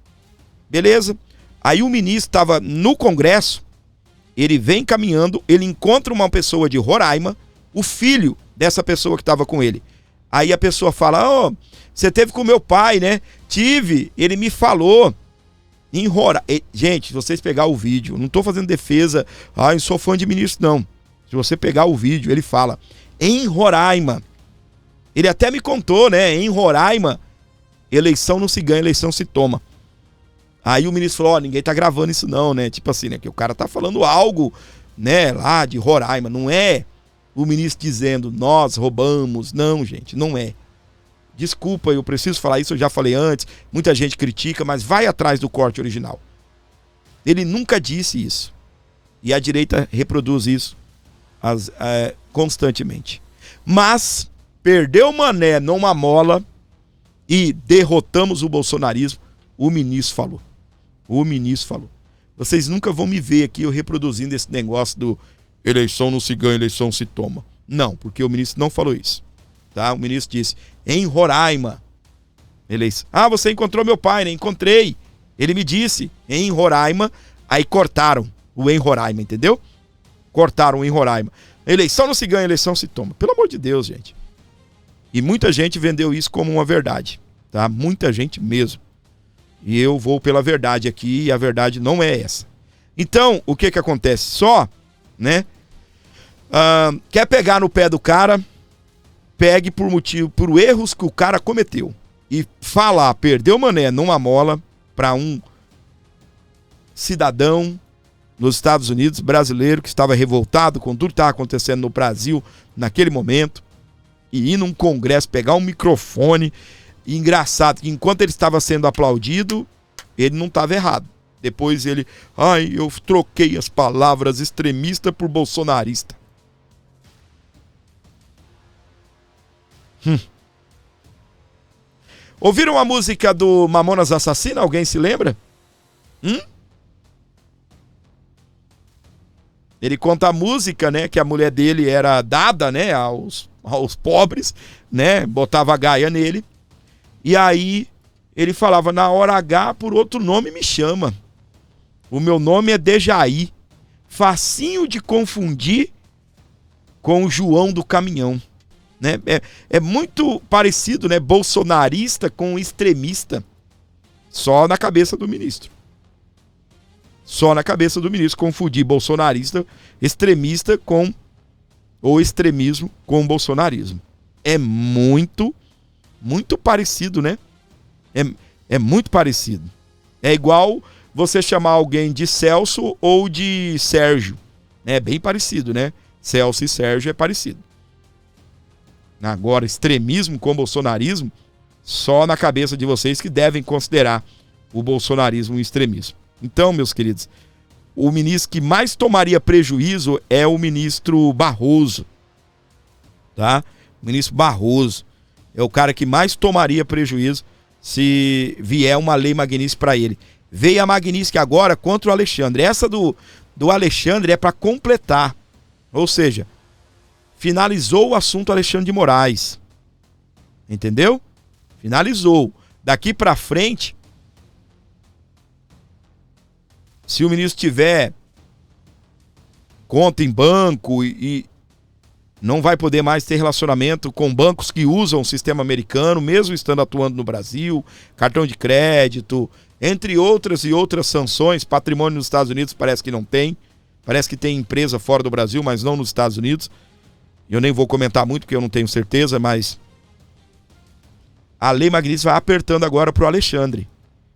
beleza, aí o ministro estava no Congresso, ele vem caminhando, ele encontra uma pessoa de Roraima, o filho dessa pessoa que estava com ele. Aí a pessoa fala: ó, você teve com meu pai, né? Tive, ele me falou. Em Roraima. Gente, se vocês pegar o vídeo, não tô fazendo defesa, eu sou fã de ministro, não. Se você pegar o vídeo, ele fala: em Roraima. Ele até me contou, né? Em Roraima, eleição não se ganha, eleição se toma. Aí o ministro falou: ó, ninguém tá gravando isso não, né? Tipo assim, né? Que o cara tá falando algo, né? Lá de Roraima. Não é o ministro dizendo, nós roubamos. Não, gente, não é. Desculpa, eu preciso falar isso, eu já falei antes. Muita gente critica, mas vai atrás do corte original. Ele nunca disse isso. E a direita reproduz isso constantemente. Mas perdeu Mané numa mola e derrotamos o bolsonarismo. O ministro falou. O ministro falou. Vocês nunca vão me ver aqui eu reproduzindo esse negócio do eleição não se ganha, eleição se toma. Não, porque o ministro não falou isso. Tá? O ministro disse: em Roraima. Eleição. Ah, você encontrou meu pai, né? Encontrei. Ele me disse, em Roraima. Aí cortaram o em Roraima, entendeu? Cortaram o em Roraima. Eleição não se ganha, eleição se toma. Pelo amor de Deus, gente. E muita gente vendeu isso como uma verdade, tá? Muita gente mesmo. E eu vou pela verdade aqui, e a verdade não é essa. Então, o que acontece? Só, né? Quer pegar no pé do cara, pegue por erros que o cara cometeu. E falar, perdeu Mané numa mola para um cidadão nos Estados Unidos, brasileiro, que estava revoltado com tudo que estava acontecendo no Brasil naquele momento, e ir num congresso, pegar um microfone. E engraçado que enquanto ele estava sendo aplaudido, ele não estava errado. Depois ele, eu troquei as palavras extremista por bolsonarista. Ouviram a música do Mamonas Assassina? Alguém se lembra? Ele conta a música, né? Que a mulher dele era dada, né? Aos pobres, né? Botava a gaia nele. E aí ele falava: na hora H, por outro nome me chama. O meu nome é Dejaí. Facinho de confundir com o João do caminhão. Né? É muito parecido, né? Bolsonarista com extremista. Só na cabeça do ministro. Só na cabeça do ministro confundir bolsonarista, extremista com ou extremismo com bolsonarismo. É muito parecido, né? É muito parecido. É igual você chamar alguém de Celso ou de Sérgio. É bem parecido, né? Celso e Sérgio é parecido. Agora, extremismo com bolsonarismo, só na cabeça de vocês que devem considerar o bolsonarismo um extremismo. Então, meus queridos, o ministro que mais tomaria prejuízo é o ministro Barroso. Tá? O ministro Barroso é o cara que mais tomaria prejuízo se vier uma lei Magnífica para ele. Veio a Magnífica agora contra o Alexandre. Essa do Alexandre é para completar. Ou seja, finalizou o assunto Alexandre de Moraes. Entendeu? Finalizou. Daqui para frente, se o ministro tiver conta em banco e não vai poder mais ter relacionamento com bancos que usam o sistema americano, mesmo estando atuando no Brasil, cartão de crédito, entre outras e outras sanções. Patrimônio nos Estados Unidos parece que não tem. Parece que tem empresa fora do Brasil, mas não nos Estados Unidos. Eu nem vou comentar muito porque eu não tenho certeza, mas a lei Magnífica vai apertando agora para o Alexandre.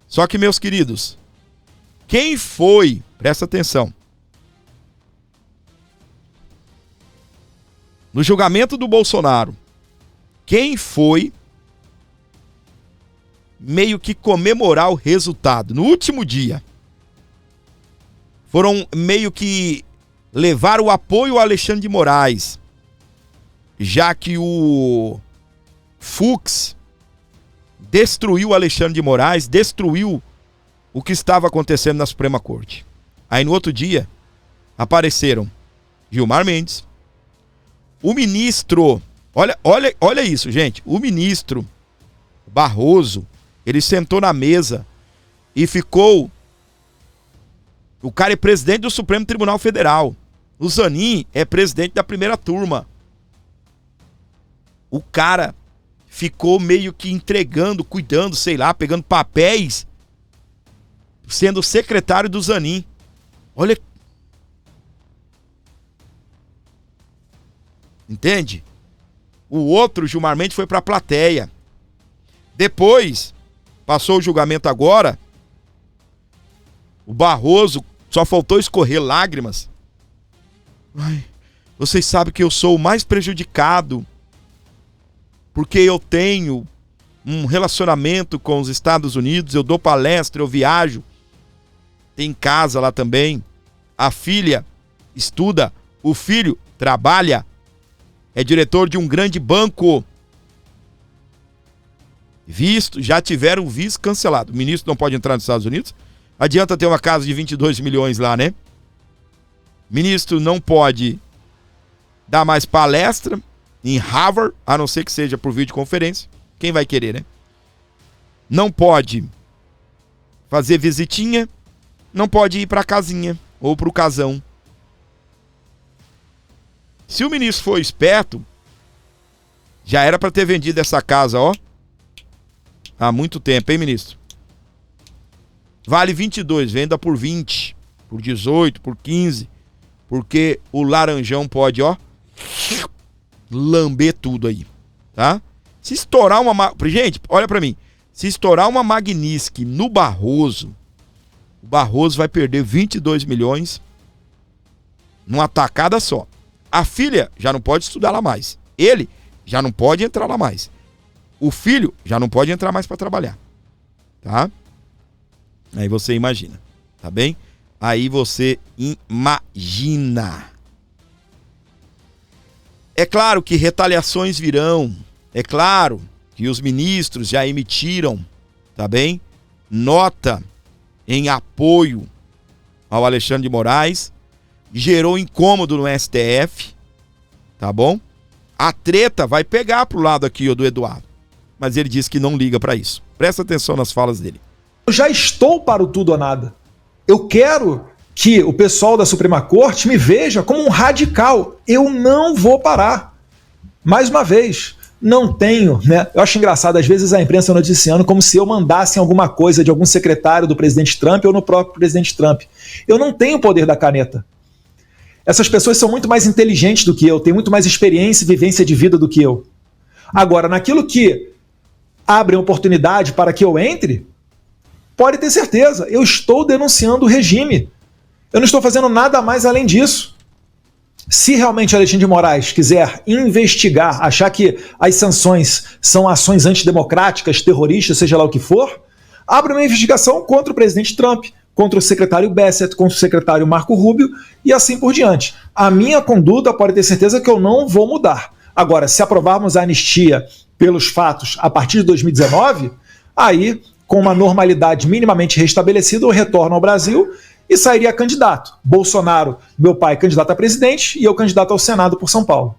Só que, meus queridos, quem foi, presta atenção, no julgamento do Bolsonaro, quem foi meio que comemorar o resultado. No último dia, foram meio que levar o apoio ao Alexandre de Moraes, já que o Fux destruiu o Alexandre de Moraes, destruiu o que estava acontecendo na Suprema Corte. Aí no outro dia, apareceram Gilmar Mendes, o ministro, olha isso, gente, o ministro Barroso, ele sentou na mesa e ficou... O cara é presidente do Supremo Tribunal Federal. O Zanin é presidente da primeira turma. O cara ficou meio que entregando, cuidando, sei lá, pegando papéis, sendo secretário do Zanin. Olha. Entende? O outro, Gilmar Mendes, foi pra plateia. Depois, passou o julgamento agora, o Barroso só faltou escorrer lágrimas. Ai, vocês sabem que eu sou o mais prejudicado, porque eu tenho um relacionamento com os Estados Unidos, eu dou palestra, eu viajo, tem casa lá também, a filha estuda, o filho trabalha, é diretor de um grande banco. Visto, já tiveram o visto cancelado. O ministro não pode entrar nos Estados Unidos. Adianta ter uma casa de 22 milhões lá, né? Ministro não pode dar mais palestra em Harvard, a não ser que seja por videoconferência. Quem vai querer, né? Não pode fazer visitinha. Não pode ir pra casinha ou pro casão. Se o ministro for esperto, já era pra ter vendido essa casa, ó. Há muito tempo, hein, ministro? Vale 22, venda por 20, por 18, por 15, porque o laranjão pode, ó, lamber tudo aí, tá? Se estourar uma... Gente, olha pra mim. Se estourar uma Magnitsky no Barroso, o Barroso vai perder 22 milhões numa tacada só. A filha já não pode estudar lá mais. Ele já não pode entrar lá mais. O filho já não pode entrar mais para trabalhar, tá? Aí você imagina, tá bem? Aí você imagina. É claro que retaliações virão. É claro que os ministros já emitiram, tá bem? Nota em apoio ao Alexandre de Moraes. Gerou incômodo no STF, tá bom? A treta vai pegar pro lado aqui, ó, do Eduardo. Mas ele disse que não liga para isso. Presta atenção nas falas dele. Eu já estou para o tudo ou nada. Eu quero que o pessoal da Suprema Corte me veja como um radical. Eu não vou parar. Mais uma vez, não tenho, né? Eu acho engraçado, às vezes, a imprensa noticiando como se eu mandasse alguma coisa de algum secretário do presidente Trump ou no próprio presidente Trump. Eu não tenho o poder da caneta. Essas pessoas são muito mais inteligentes do que eu, têm muito mais experiência e vivência de vida do que eu. Agora, naquilo que abrem oportunidade para que eu entre, pode ter certeza, eu estou denunciando o regime. Eu não estou fazendo nada mais além disso. Se realmente Alexandre de Moraes quiser investigar, achar que as sanções são ações antidemocráticas, terroristas, seja lá o que for, abre uma investigação contra o presidente Trump, contra o secretário Bassett, contra o secretário Marco Rubio e assim por diante. A minha conduta pode ter certeza que eu não vou mudar. Agora, se aprovarmos a anistia pelos fatos a partir de 2019, aí, com uma normalidade minimamente restabelecida, eu retorno ao Brasil e sairia candidato. Bolsonaro, meu pai, candidato a presidente, e eu candidato ao Senado por São Paulo.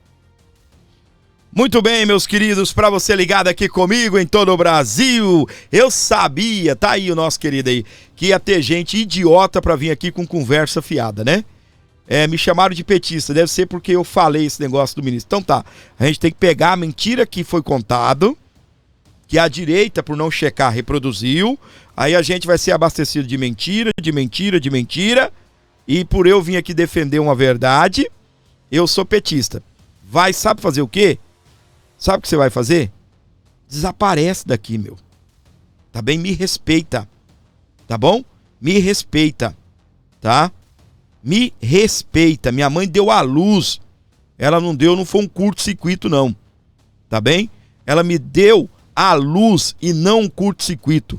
Muito bem, meus queridos, para você ligado aqui comigo em todo o Brasil, eu sabia, tá aí o nosso querido aí, que ia ter gente idiota para vir aqui com conversa fiada, né? Me chamaram de petista, deve ser porque eu falei esse negócio do ministro. Então tá, a gente tem que pegar a mentira que foi contado, que a direita, por não checar, reproduziu, aí a gente vai ser abastecido de mentira, de mentira, de mentira, e por eu vir aqui defender uma verdade, eu sou petista. Sabe fazer o quê? Sabe o que você vai fazer? Desaparece daqui, meu. Tá bem? Me respeita. Tá bom? Me respeita. Tá? Me respeita. Minha mãe deu à luz. Ela não foi um curto-circuito, não. Tá bem? Ela me deu a luz e não um curto-circuito,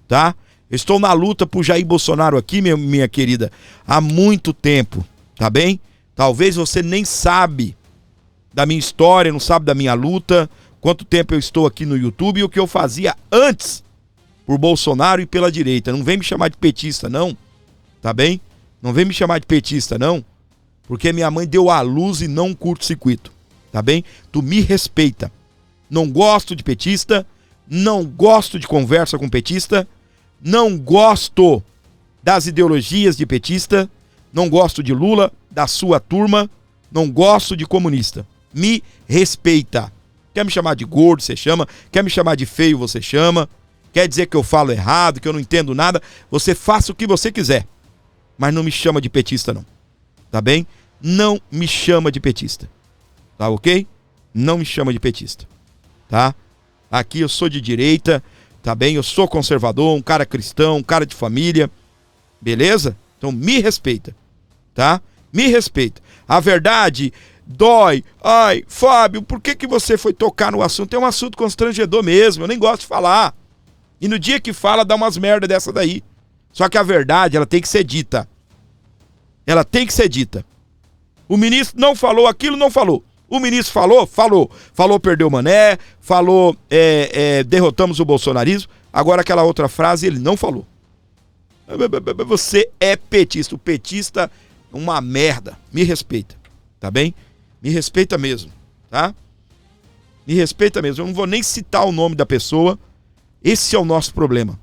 tá? Eu estou na luta por Jair Bolsonaro aqui, minha querida, há muito tempo, tá bem? Talvez você nem sabe da minha história, não sabe da minha luta, quanto tempo eu estou aqui no YouTube e o que eu fazia antes por Bolsonaro e pela direita. Não vem me chamar de petista, não, tá bem? Não vem me chamar de petista, não, porque minha mãe deu a luz e não um curto-circuito, tá bem? Tu me respeita. Não gosto de petista, não gosto de conversa com petista, não gosto das ideologias de petista, não gosto de Lula, da sua turma, não gosto de comunista. Me respeita. Quer me chamar de gordo, você chama. Quer me chamar de feio, você chama. Quer dizer que eu falo errado, que eu não entendo nada, você faça o que você quiser. Mas não me chama de petista, não. Tá bem? Não me chama de petista. Tá ok? Não me chama de petista. Tá? Aqui eu sou de direita, tá bem? Eu sou conservador, um cara cristão, um cara de família. Beleza? Então me respeita. Tá? Me respeita. A verdade dói. Ai, Fábio, por que você foi tocar no assunto? É um assunto constrangedor mesmo, eu nem gosto de falar. E no dia que fala, dá umas merda dessa daí. Só que a verdade, ela tem que ser dita. Ela tem que ser dita. O ministro não falou aquilo, não falou. O ministro falou, falou. Falou, perdeu o Mané, falou, derrotamos o bolsonarismo. Agora aquela outra frase ele não falou. Você é petista. O petista é uma merda. Me respeita, tá bem? Me respeita mesmo, tá? Me respeita mesmo. Eu não vou nem citar o nome da pessoa. Esse é o nosso problema.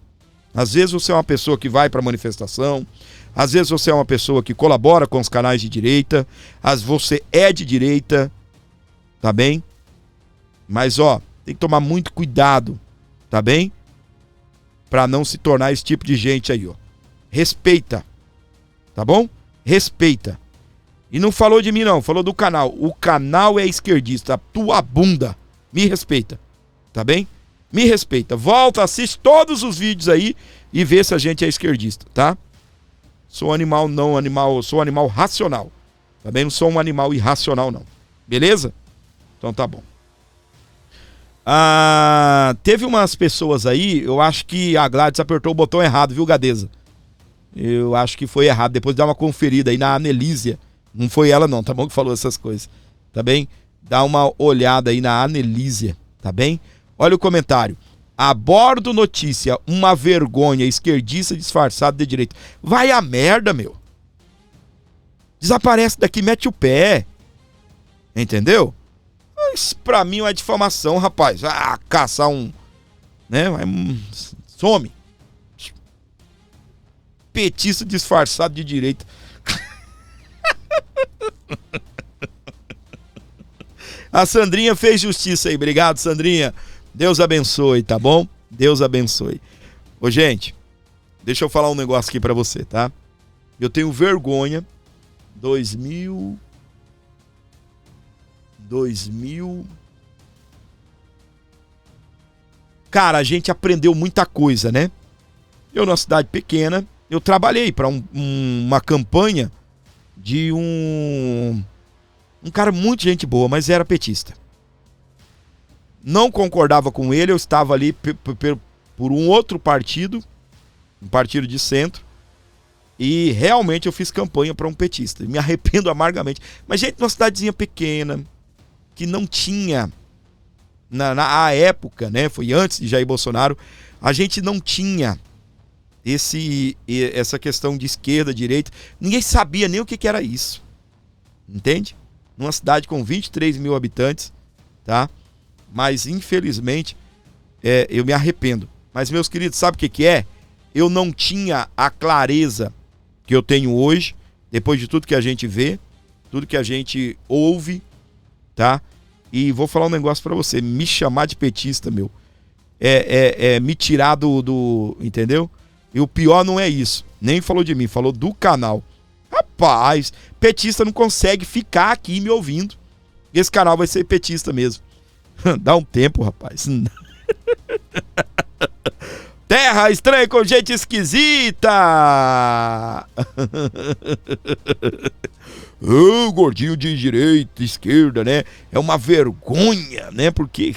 Às vezes você é uma pessoa que vai para manifestação, às vezes você é uma pessoa que colabora com os canais de direita, às vezes você é de direita, tá bem? Mas ó, tem que tomar muito cuidado, tá bem? Para não se tornar esse tipo de gente aí, ó. Respeita, tá bom? Respeita. E não falou de mim não, falou do canal. O canal é esquerdista, tua bunda. Me respeita, tá bem? Me respeita. Volta, assiste todos os vídeos aí e vê se a gente é esquerdista, tá? Sou animal não animal, sou animal racional. Também não sou um animal irracional não. Beleza? Então tá bom. Teve umas pessoas aí, eu acho que a Gladys apertou o botão errado, viu, Gadeza? Eu acho que foi errado. Depois dá uma conferida aí na Anelísia. Não foi ela não, tá bom, que falou essas coisas. Tá bem? Dá uma olhada aí na Anelísia, tá bem? Olha o comentário. Abordo notícia, uma vergonha, esquerdista disfarçado de direita. Vai a merda, meu. Desaparece daqui, mete o pé. Entendeu? Isso pra mim é uma difamação, rapaz. Caçar um... né? Some. Petista disfarçado de direita. A Sandrinha fez justiça aí. Obrigado, Sandrinha. Deus abençoe, tá bom? Deus abençoe. Ô, gente, deixa eu falar um negócio aqui pra você, tá? Eu tenho vergonha. 2000... Cara, a gente aprendeu muita coisa, né? Eu, numa cidade pequena, eu trabalhei pra uma campanha de um cara muito gente boa, mas era petista. Não concordava com ele, eu estava ali por um outro partido, um partido de centro, e realmente eu fiz campanha para um petista. Me arrependo amargamente. Mas, gente, numa cidadezinha pequena, que não tinha, na época, né, foi antes de Jair Bolsonaro, a gente não tinha essa questão de esquerda, direita. Ninguém sabia nem o que era isso. Entende? Numa cidade com 23 mil habitantes, tá? Mas, infelizmente, eu me arrependo. Mas, meus queridos, sabe o que é? Eu não tinha a clareza que eu tenho hoje, depois de tudo que a gente vê, tudo que a gente ouve, tá? E vou falar um negócio pra você. Me chamar de petista, meu, me tirar do... Entendeu? E o pior não é isso. Nem falou de mim, falou do canal. Rapaz, petista não consegue ficar aqui me ouvindo. Esse canal vai ser petista mesmo. Dá um tempo, rapaz. Terra estranha com gente esquisita. Gordinho de direita, esquerda, né? É uma vergonha, né? Porque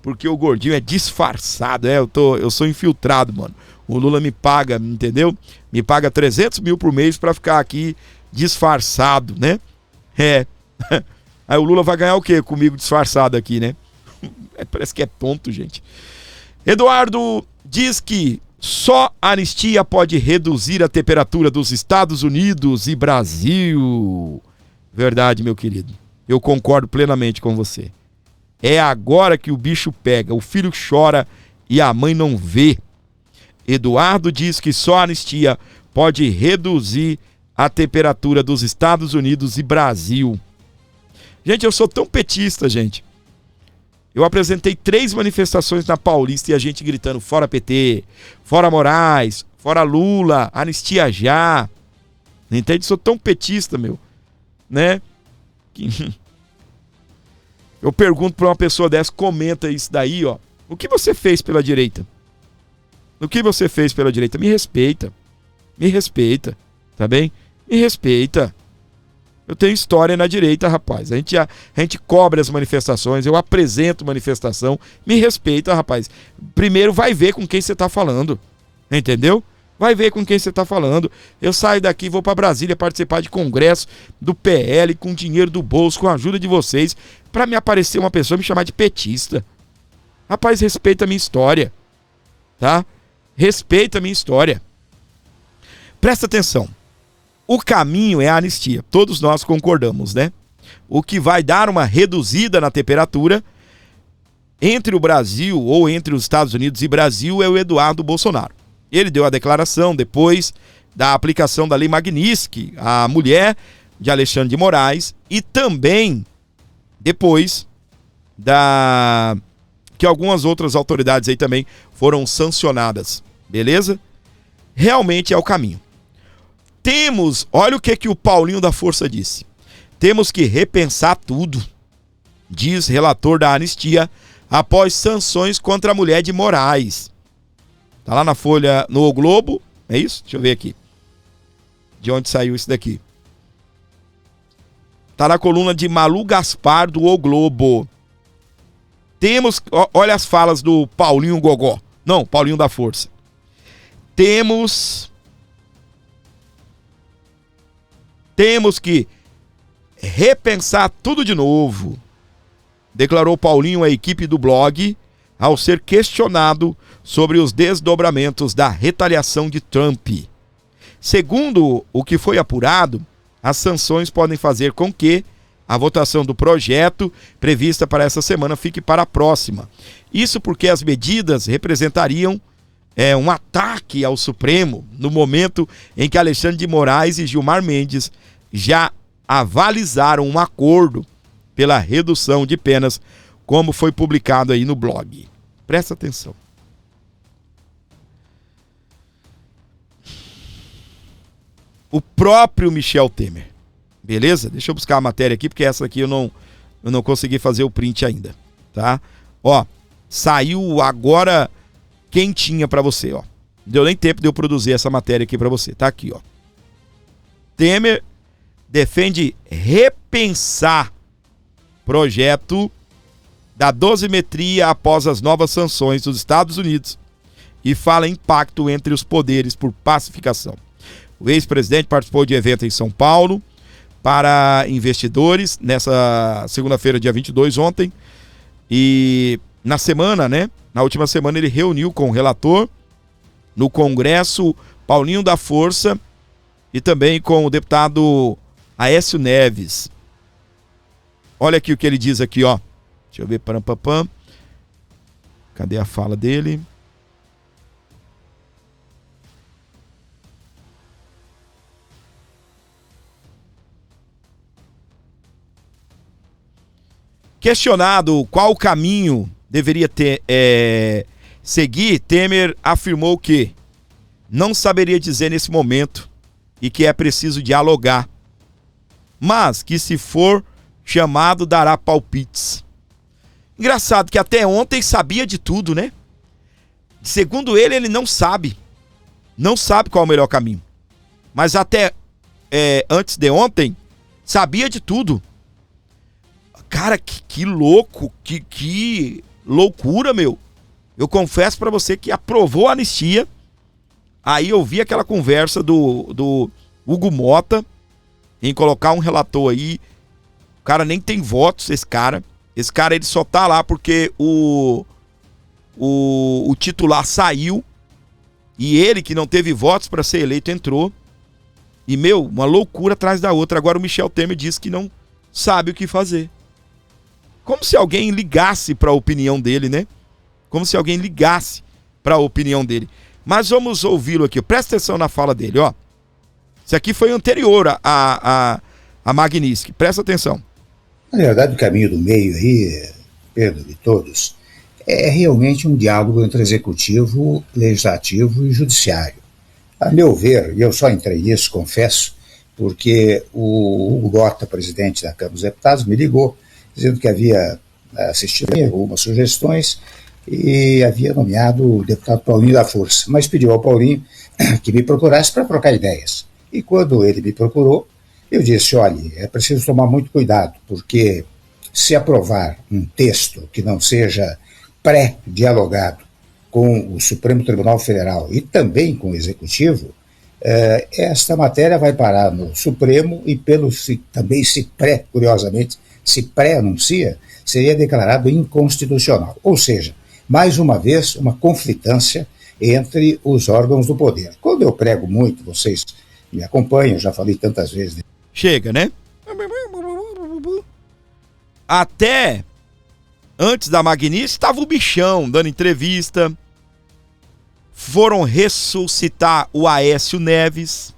porque o gordinho é disfarçado. Eu sou infiltrado, mano. O Lula me paga, entendeu? Me paga 300 mil por mês pra ficar aqui disfarçado, né? Aí o Lula vai ganhar o quê comigo disfarçado aqui, né? Parece que é tonto, gente. Eduardo diz que só a anistia pode reduzir a temperatura dos Estados Unidos e Brasil. Verdade, meu querido. Eu concordo plenamente com você. É agora que o bicho pega. O filho chora e a mãe não vê. Eduardo diz que só a anistia pode reduzir a temperatura dos Estados Unidos e Brasil. Gente, eu sou tão petista, gente. Eu apresentei 3 manifestações na Paulista e a gente gritando fora PT, fora Moraes, fora Lula, anistia já. Entende? Sou tão petista, meu. Né? Eu pergunto pra uma pessoa dessa, comenta isso daí, ó. O que você fez pela direita? O que você fez pela direita? Me respeita. Me respeita. Tá bem? Me respeita. Eu tenho história na direita, rapaz. A gente cobra as manifestações, eu apresento manifestação. Me respeita, rapaz. Primeiro vai ver com quem você tá falando. Entendeu? Vai ver com quem você tá falando. Eu saio daqui e vou pra Brasília participar de congresso do PL com dinheiro do bolso, com a ajuda de vocês, pra me aparecer uma pessoa e me chamar de petista. Rapaz, respeita a minha história. Tá? Respeita a minha história. Presta atenção. O caminho é a anistia. Todos nós concordamos, né? O que vai dar uma reduzida na temperatura entre o Brasil ou entre os Estados Unidos e Brasil é o Eduardo Bolsonaro. Ele deu a declaração depois da aplicação da Lei Magnitsky, a mulher de Alexandre de Moraes, e também depois que algumas outras autoridades aí também foram sancionadas. Beleza? Realmente é o caminho. Olha o que o Paulinho da Força disse. Temos que repensar tudo, diz relator da anistia, após sanções contra a mulher de Moraes. Tá lá na Folha, no O Globo, é isso? Deixa eu ver aqui. De onde saiu isso daqui? Tá na coluna de Malu Gaspar do O Globo. Olha as falas do Paulinho Gogó. Não, Paulinho da Força. Temos que repensar tudo de novo, declarou Paulinho à equipe do blog, ao ser questionado sobre os desdobramentos da retaliação de Trump. Segundo o que foi apurado, as sanções podem fazer com que a votação do projeto prevista para essa semana fique para a próxima. Isso porque as medidas representariam um ataque ao Supremo no momento em que Alexandre de Moraes e Gilmar Mendes já avalizaram um acordo pela redução de penas, como foi publicado aí no blog. Presta atenção. O próprio Michel Temer. Beleza? Deixa eu buscar a matéria aqui, porque essa aqui eu não consegui fazer o print ainda, tá? Ó, saiu agora quentinha pra você, ó. Não deu nem tempo de eu produzir essa matéria aqui pra você. Tá aqui, ó. Temer defende repensar projeto da dosimetria após as novas sanções dos Estados Unidos e fala em impacto entre os poderes por pacificação. O ex-presidente participou de evento em São Paulo para investidores nessa segunda-feira, dia 22, ontem. E na semana, né? Na última semana ele reuniu com o relator no Congresso, Paulinho da Força, e também com o deputado Aécio Neves. Olha aqui o que ele diz aqui, ó. Deixa eu ver, pam. Cadê a fala dele? Questionado qual caminho deveria seguir, Temer afirmou que não saberia dizer nesse momento e que é preciso dialogar, mas que se for chamado dará palpites. Engraçado que até ontem sabia de tudo, né? Segundo ele não sabe qual é o melhor caminho, mas até antes de ontem sabia de tudo. Cara, que louco, que loucura, meu. Eu confesso pra você que aprovou a anistia. Aí eu vi aquela conversa do Hugo Mota em colocar um relator aí. O cara nem tem votos, esse cara. Esse cara, ele só tá lá porque o titular saiu e ele, que não teve votos para ser eleito, entrou. E, meu, uma loucura atrás da outra. Agora o Michel Temer disse que não sabe o que fazer. Como se alguém ligasse para a opinião dele, né? Como se alguém ligasse para a opinião dele. Mas vamos ouvi-lo aqui. Presta atenção na fala dele, ó. Isso aqui foi anterior a Magnitsky. Presta atenção. Na verdade, o caminho do meio aí, Pedro e todos, é realmente um diálogo entre executivo, legislativo e judiciário. A meu ver, e eu só entrei nisso, confesso, porque o Hugo Mota, presidente da Câmara dos Deputados, me ligou, dizendo que havia assistido algumas sugestões e havia nomeado o deputado Paulinho da Força, mas pediu ao Paulinho que me procurasse para trocar ideias. E quando ele me procurou, eu disse, olha, é preciso tomar muito cuidado, porque se aprovar um texto que não seja pré-dialogado com o Supremo Tribunal Federal e também com o Executivo, esta matéria vai parar no Supremo e também curiosamente, se pré-anuncia, seria declarado inconstitucional. Ou seja, mais uma vez, uma conflitância entre os órgãos do poder. Quando eu prego muito, vocês me acompanham, já falei tantas vezes. Chega, né? Até antes da Magnitsky estava o bichão dando entrevista. Foram ressuscitar o Aécio Neves.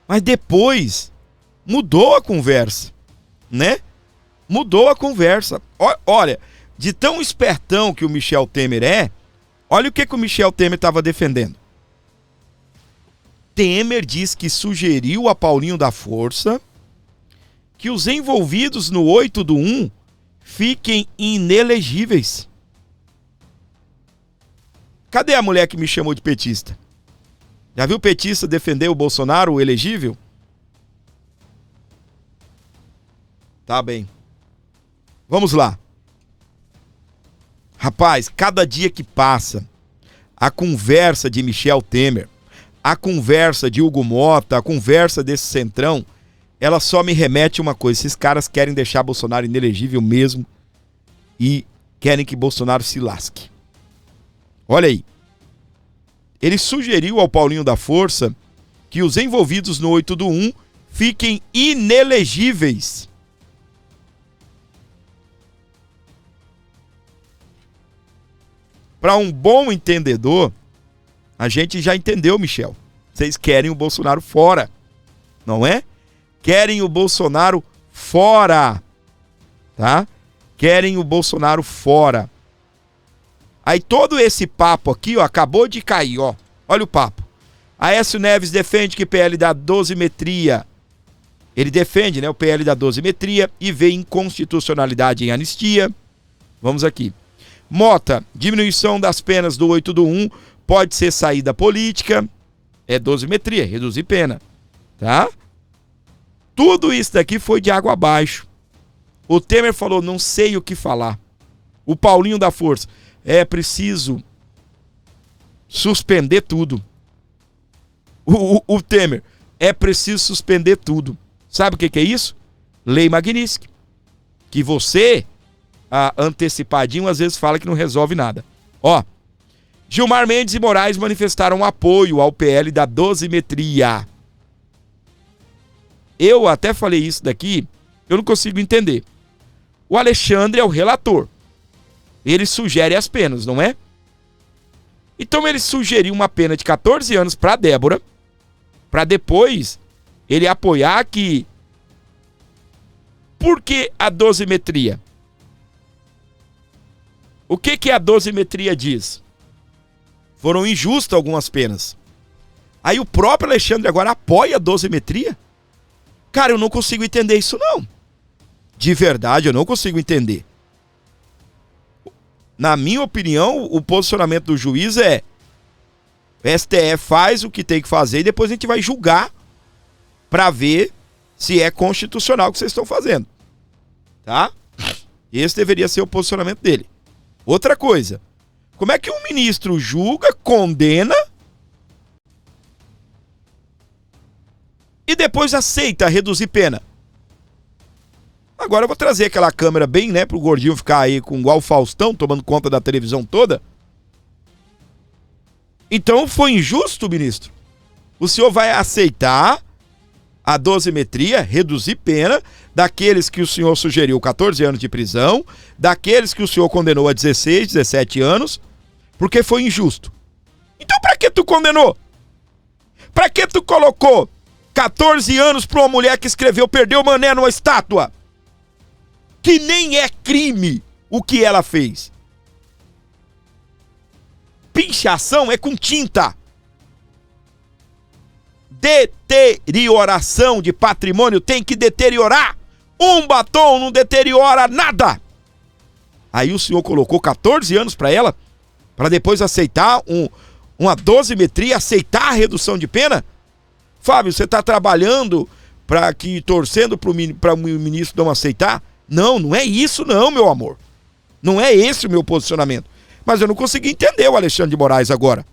Mas depois mudou a conversa, né? Mudou a conversa. Olha, de tão espertão que o Michel Temer é, olha o que o Michel Temer estava defendendo. Temer diz que sugeriu a Paulinho da Força que os envolvidos no 8 do 1 fiquem inelegíveis. Cadê a mulher que me chamou de petista? Já viu o petista defender o Bolsonaro, o elegível? Tá bem. Vamos lá. Rapaz, cada dia que passa, a conversa de Michel Temer, a conversa de Hugo Mota, a conversa desse centrão, ela só me remete a uma coisa. Esses caras querem deixar Bolsonaro inelegível mesmo e querem que Bolsonaro se lasque. Olha aí. Ele sugeriu ao Paulinho da Força que os envolvidos no 8 do 1 fiquem inelegíveis. Para um bom entendedor, a gente já entendeu, Michel. Vocês querem o Bolsonaro fora, não é? Querem o Bolsonaro fora, tá? Querem o Bolsonaro fora. Aí todo esse papo aqui, ó, acabou de cair, ó. Olha o papo. Aécio Neves defende que PL da dosimetria. Ele defende, né, o PL da dosimetria e vê inconstitucionalidade em anistia. Vamos aqui. Mota, diminuição das penas do 8 do 1 pode ser saída política. É dosimetria, reduzir pena, tá? Tudo isso daqui foi de água abaixo. O Temer falou, não sei o que falar. O Paulinho da Força, é preciso suspender tudo. O Temer, é preciso suspender tudo. Sabe o que é isso? Lei Magnitsky. Que você, antecipadinho, às vezes fala que não resolve nada. Ó, Gilmar Mendes e Moraes manifestaram apoio ao PL da dosimetria. Eu até falei isso daqui, eu não consigo entender. O Alexandre é o relator. Ele sugere as penas, não é? Então ele sugeriu uma pena de 14 anos para Débora, para depois ele apoiar que... Por que a dosimetria? O que a dosimetria diz? Foram injustas algumas penas. Aí o próprio Alexandre agora apoia a dosimetria? Cara, eu não consigo entender isso não. De verdade, eu não consigo entender. Na minha opinião, o posicionamento do juiz é: o STF faz o que tem que fazer e depois a gente vai julgar para ver se é constitucional o que vocês estão fazendo. Tá? Esse deveria ser o posicionamento dele. Outra coisa. Como é que um ministro julga, condena e depois aceita reduzir pena? Agora eu vou trazer aquela câmera bem, né, pro gordinho ficar aí com igual o Faustão, tomando conta da televisão toda. Então foi injusto, ministro? O senhor vai aceitar a dosimetria, reduzir pena daqueles que o senhor sugeriu 14 anos de prisão, daqueles que o senhor condenou a 16, 17 anos, porque foi injusto. Então pra que tu condenou? Pra que tu colocou 14 anos pra uma mulher que escreveu Perdeu Mané numa estátua? Que nem é crime o que ela fez. Pinchação é com tinta. Deterioração de patrimônio tem que deteriorar. Um batom não deteriora nada. Aí o senhor colocou 14 anos para ela, para depois aceitar uma dosimetria, aceitar a redução de pena? Fábio, você está trabalhando torcendo para o ministro não aceitar? Não, não é isso não, meu amor. Não é esse o meu posicionamento. Mas eu não consegui entender o Alexandre de Moraes agora.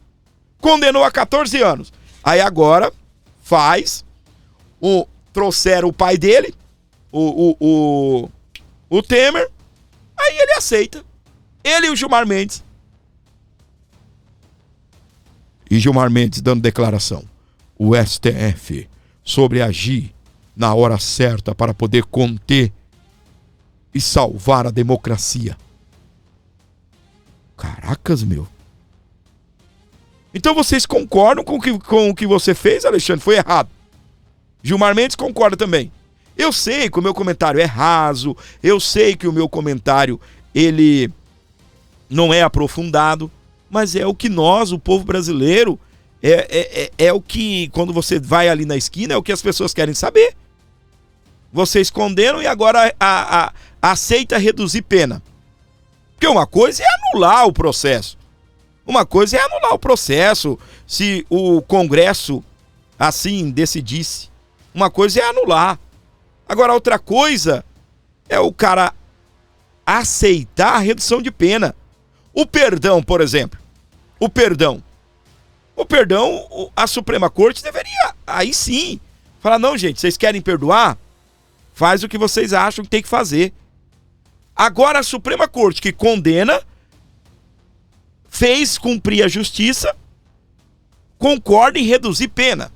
Condenou a 14 anos. Aí agora trouxeram o pai dele, o Temer, aí ele aceita. Ele e o Gilmar Mendes. E Gilmar Mendes dando declaração. O STF sobre agir na hora certa para poder conter e salvar a democracia. Caracas, meu. Então vocês concordam com o que você fez, Alexandre? Foi errado. Gilmar Mendes concorda também. Eu sei que o meu comentário é raso, eu sei que o meu comentário, ele não é aprofundado, mas é o que nós, o povo brasileiro, é o que, quando você vai ali na esquina, é o que as pessoas querem saber. Vocês condenam e agora aceita reduzir pena. Porque uma coisa é anular o processo. Uma coisa é anular o processo, se o Congresso assim decidisse. Uma coisa é anular. Agora, outra coisa é o cara aceitar a redução de pena. O perdão, por exemplo. O perdão, a Suprema Corte deveria, aí sim, falar, não, gente, vocês querem perdoar? Faz o que vocês acham que tem que fazer. Agora a Suprema Corte, que condena, fez cumprir a justiça, concorda em reduzir pena.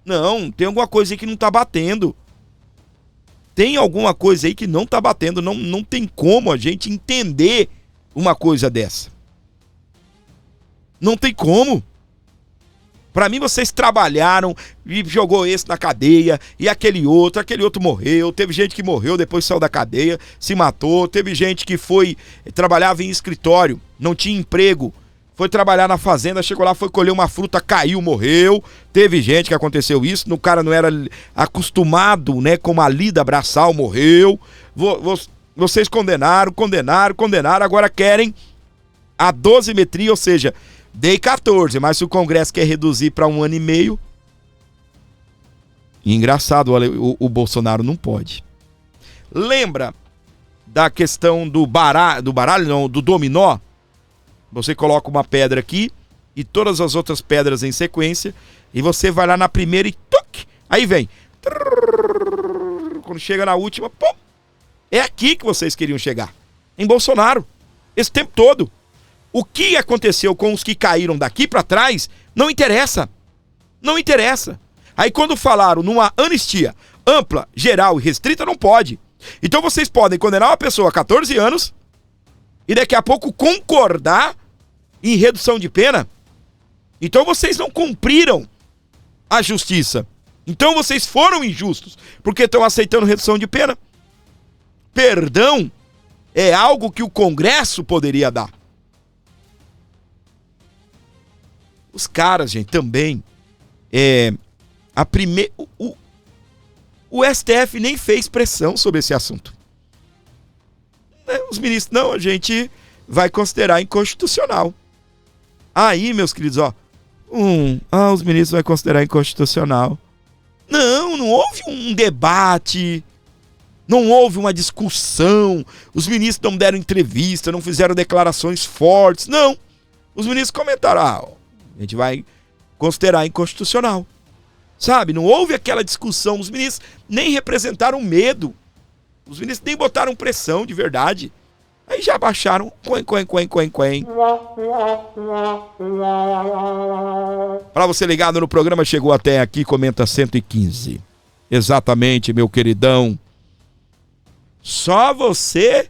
Não, tem alguma coisa aí que não tá batendo. Tem alguma coisa aí que não tá batendo. Não tem como a gente entender uma coisa dessa. Não tem como. Pra mim, vocês trabalharam e jogou esse na cadeia, e aquele outro morreu. Teve gente que morreu, depois saiu da cadeia, se matou. Teve gente que trabalhava em escritório, não tinha emprego, foi trabalhar na fazenda, chegou lá, foi colher uma fruta, caiu, morreu. Teve gente que aconteceu isso, o cara não era acostumado, né, com uma lida braçal, morreu. Vocês condenaram, agora querem a dosimetria, ou seja, dei 14, mas se o Congresso quer reduzir para 1 ano e meio... Engraçado, o Bolsonaro não pode. Lembra da questão do baralho, não, do dominó? Você coloca uma pedra aqui e todas as outras pedras em sequência, e você vai lá na primeira e toc, aí vem. Quando chega na última, pum, é aqui que vocês queriam chegar. Em Bolsonaro. Esse tempo todo. O que aconteceu com os que caíram daqui para trás não interessa. Não interessa. Aí quando falaram numa anistia ampla, geral e restrita, não pode. Então vocês podem condenar uma pessoa a 14 anos e daqui a pouco concordar em redução de pena. Então vocês não cumpriram a justiça. Então vocês foram injustos porque estão aceitando redução de pena. Perdão é algo que o Congresso poderia dar. Os caras, gente, também, o STF nem fez pressão sobre esse assunto. Os ministros, não, a gente vai considerar inconstitucional. Aí, meus queridos, os ministros vão considerar inconstitucional. Não houve um debate, Não houve uma discussão, os ministros não deram entrevista, não fizeram declarações fortes, não. Os ministros comentaram, a gente vai considerar inconstitucional. Sabe, não houve aquela discussão, os ministros nem representaram medo, os ministros nem botaram pressão de verdade. Aí já baixaram, Para você ligado no programa, chegou até aqui, comenta 115. Exatamente, meu queridão. Só você...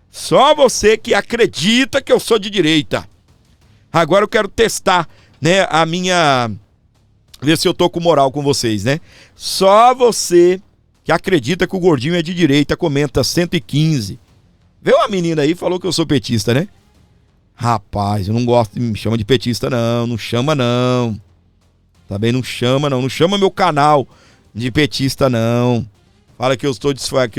Só você que acredita que eu sou de direita. Agora eu quero testar, né, a minha... Ver se eu tô com moral com vocês, né? Só você que acredita que o gordinho é de direita, comenta 115. Veio uma menina aí e falou que eu sou petista, né? Rapaz, eu não gosto, me chama de petista não, não chama não. Tá bem? Não chama não, não chama meu canal de petista não. Fala que eu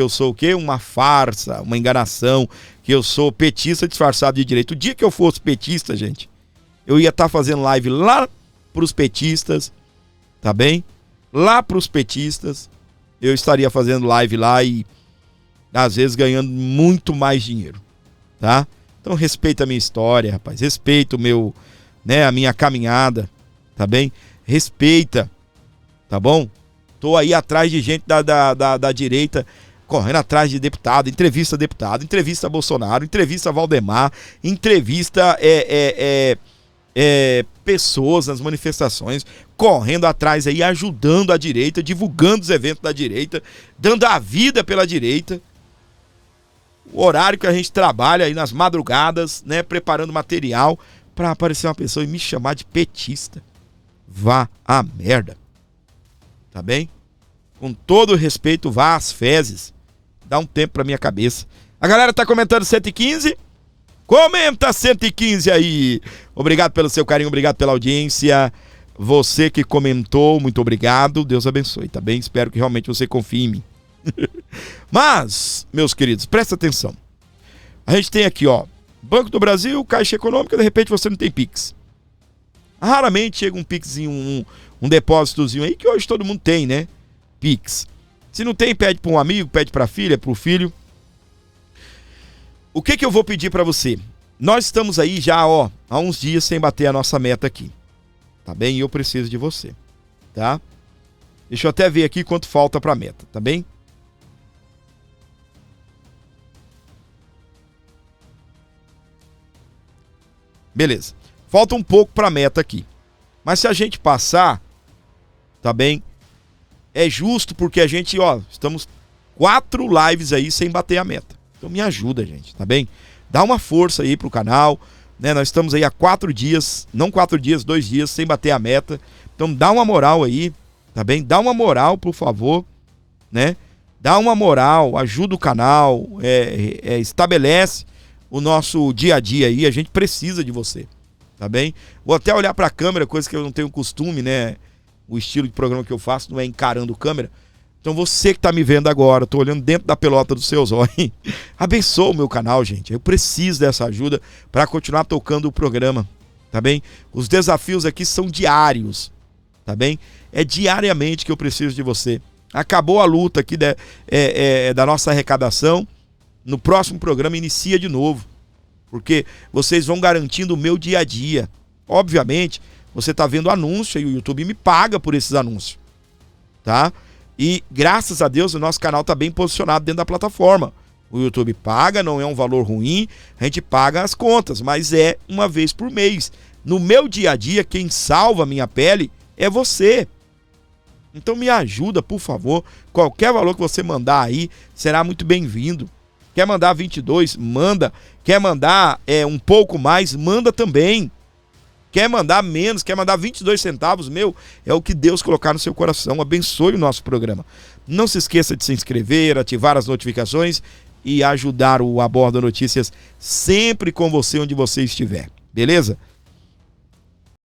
sou o quê? Uma farsa, uma enganação, que eu sou petista disfarçado de direita. O dia que eu fosse petista, gente, eu ia estar fazendo live lá pros petistas, tá bem? Lá pros petistas, eu estaria fazendo live lá e às vezes ganhando muito mais dinheiro, tá? Então respeita a minha história, rapaz, respeita o meu, né, a minha caminhada, tá bem? Respeita, tá bom? Tô aí atrás de gente da direita, correndo atrás de deputado, entrevista Bolsonaro, entrevista Valdemar, entrevista pessoas nas manifestações, correndo atrás aí, ajudando a direita, divulgando os eventos da direita, dando a vida pela direita. O horário que a gente trabalha aí nas madrugadas, né, preparando material para aparecer uma pessoa e me chamar de petista. Vá a merda. Tá bem? Com todo respeito, vá às fezes. Dá um tempo pra minha cabeça. A galera tá comentando 115? Comenta 115 aí. Obrigado pelo seu carinho, obrigado pela audiência. Você que comentou, muito obrigado. Deus abençoe, tá bem? Espero que realmente você confie em mim. Mas, meus queridos, presta atenção. A gente tem aqui, ó, Banco do Brasil, Caixa Econômica, de repente você não tem Pix. Raramente chega um Pixzinho, um depósitozinho aí, que hoje todo mundo tem, né? Pix. Se não tem, pede para um amigo, pede para a filha, para o filho. O que eu vou pedir para você? Nós estamos aí já, ó, há uns dias sem bater a nossa meta aqui. Tá bem? E eu preciso de você, tá? Deixa eu até ver aqui quanto falta para a meta, tá bem? Beleza. Falta um pouco para a meta aqui. Mas se a gente passar, tá bem? É justo porque a gente, ó, estamos 4 lives aí sem bater a meta. Então me ajuda, gente, tá bem? Dá uma força aí pro canal, né? Nós estamos aí há 4 dias, não 4 dias, 2 dias sem bater a meta. Então dá uma moral aí, tá bem? Dá uma moral, por favor, né? Dá uma moral, ajuda o canal, estabelece o nosso dia a dia aí, a gente precisa de você, tá bem? Vou até olhar pra câmera, coisa que eu não tenho costume, né? O estilo de programa que eu faço não é encarando câmera. Então você que tá me vendo agora, eu tô olhando dentro da pelota dos seus olhos, abençoa o meu canal, gente. Eu preciso dessa ajuda para continuar tocando o programa, tá bem? Os desafios aqui são diários, tá bem? É diariamente que eu preciso de você. Acabou a luta aqui da nossa arrecadação. No próximo programa inicia de novo, porque vocês vão garantindo o meu dia a dia. Obviamente, você tá vendo anúncio e o YouTube me paga por esses anúncios, tá? E graças a Deus o nosso canal tá bem posicionado dentro da plataforma. O YouTube paga, não é um valor ruim, a gente paga as contas, mas é uma vez por mês. No meu dia a dia, quem salva a minha pele é você. Então me ajuda, por favor. Qualquer valor que você mandar aí será muito bem-vindo. Quer mandar 22? Manda. Quer mandar um pouco mais? Manda também. Quer mandar menos? Quer mandar 22 centavos? Meu, é o que Deus colocar no seu coração. Abençoe o nosso programa. Não se esqueça de se inscrever, ativar as notificações e ajudar o Aborda Notícias sempre com você onde você estiver. Beleza?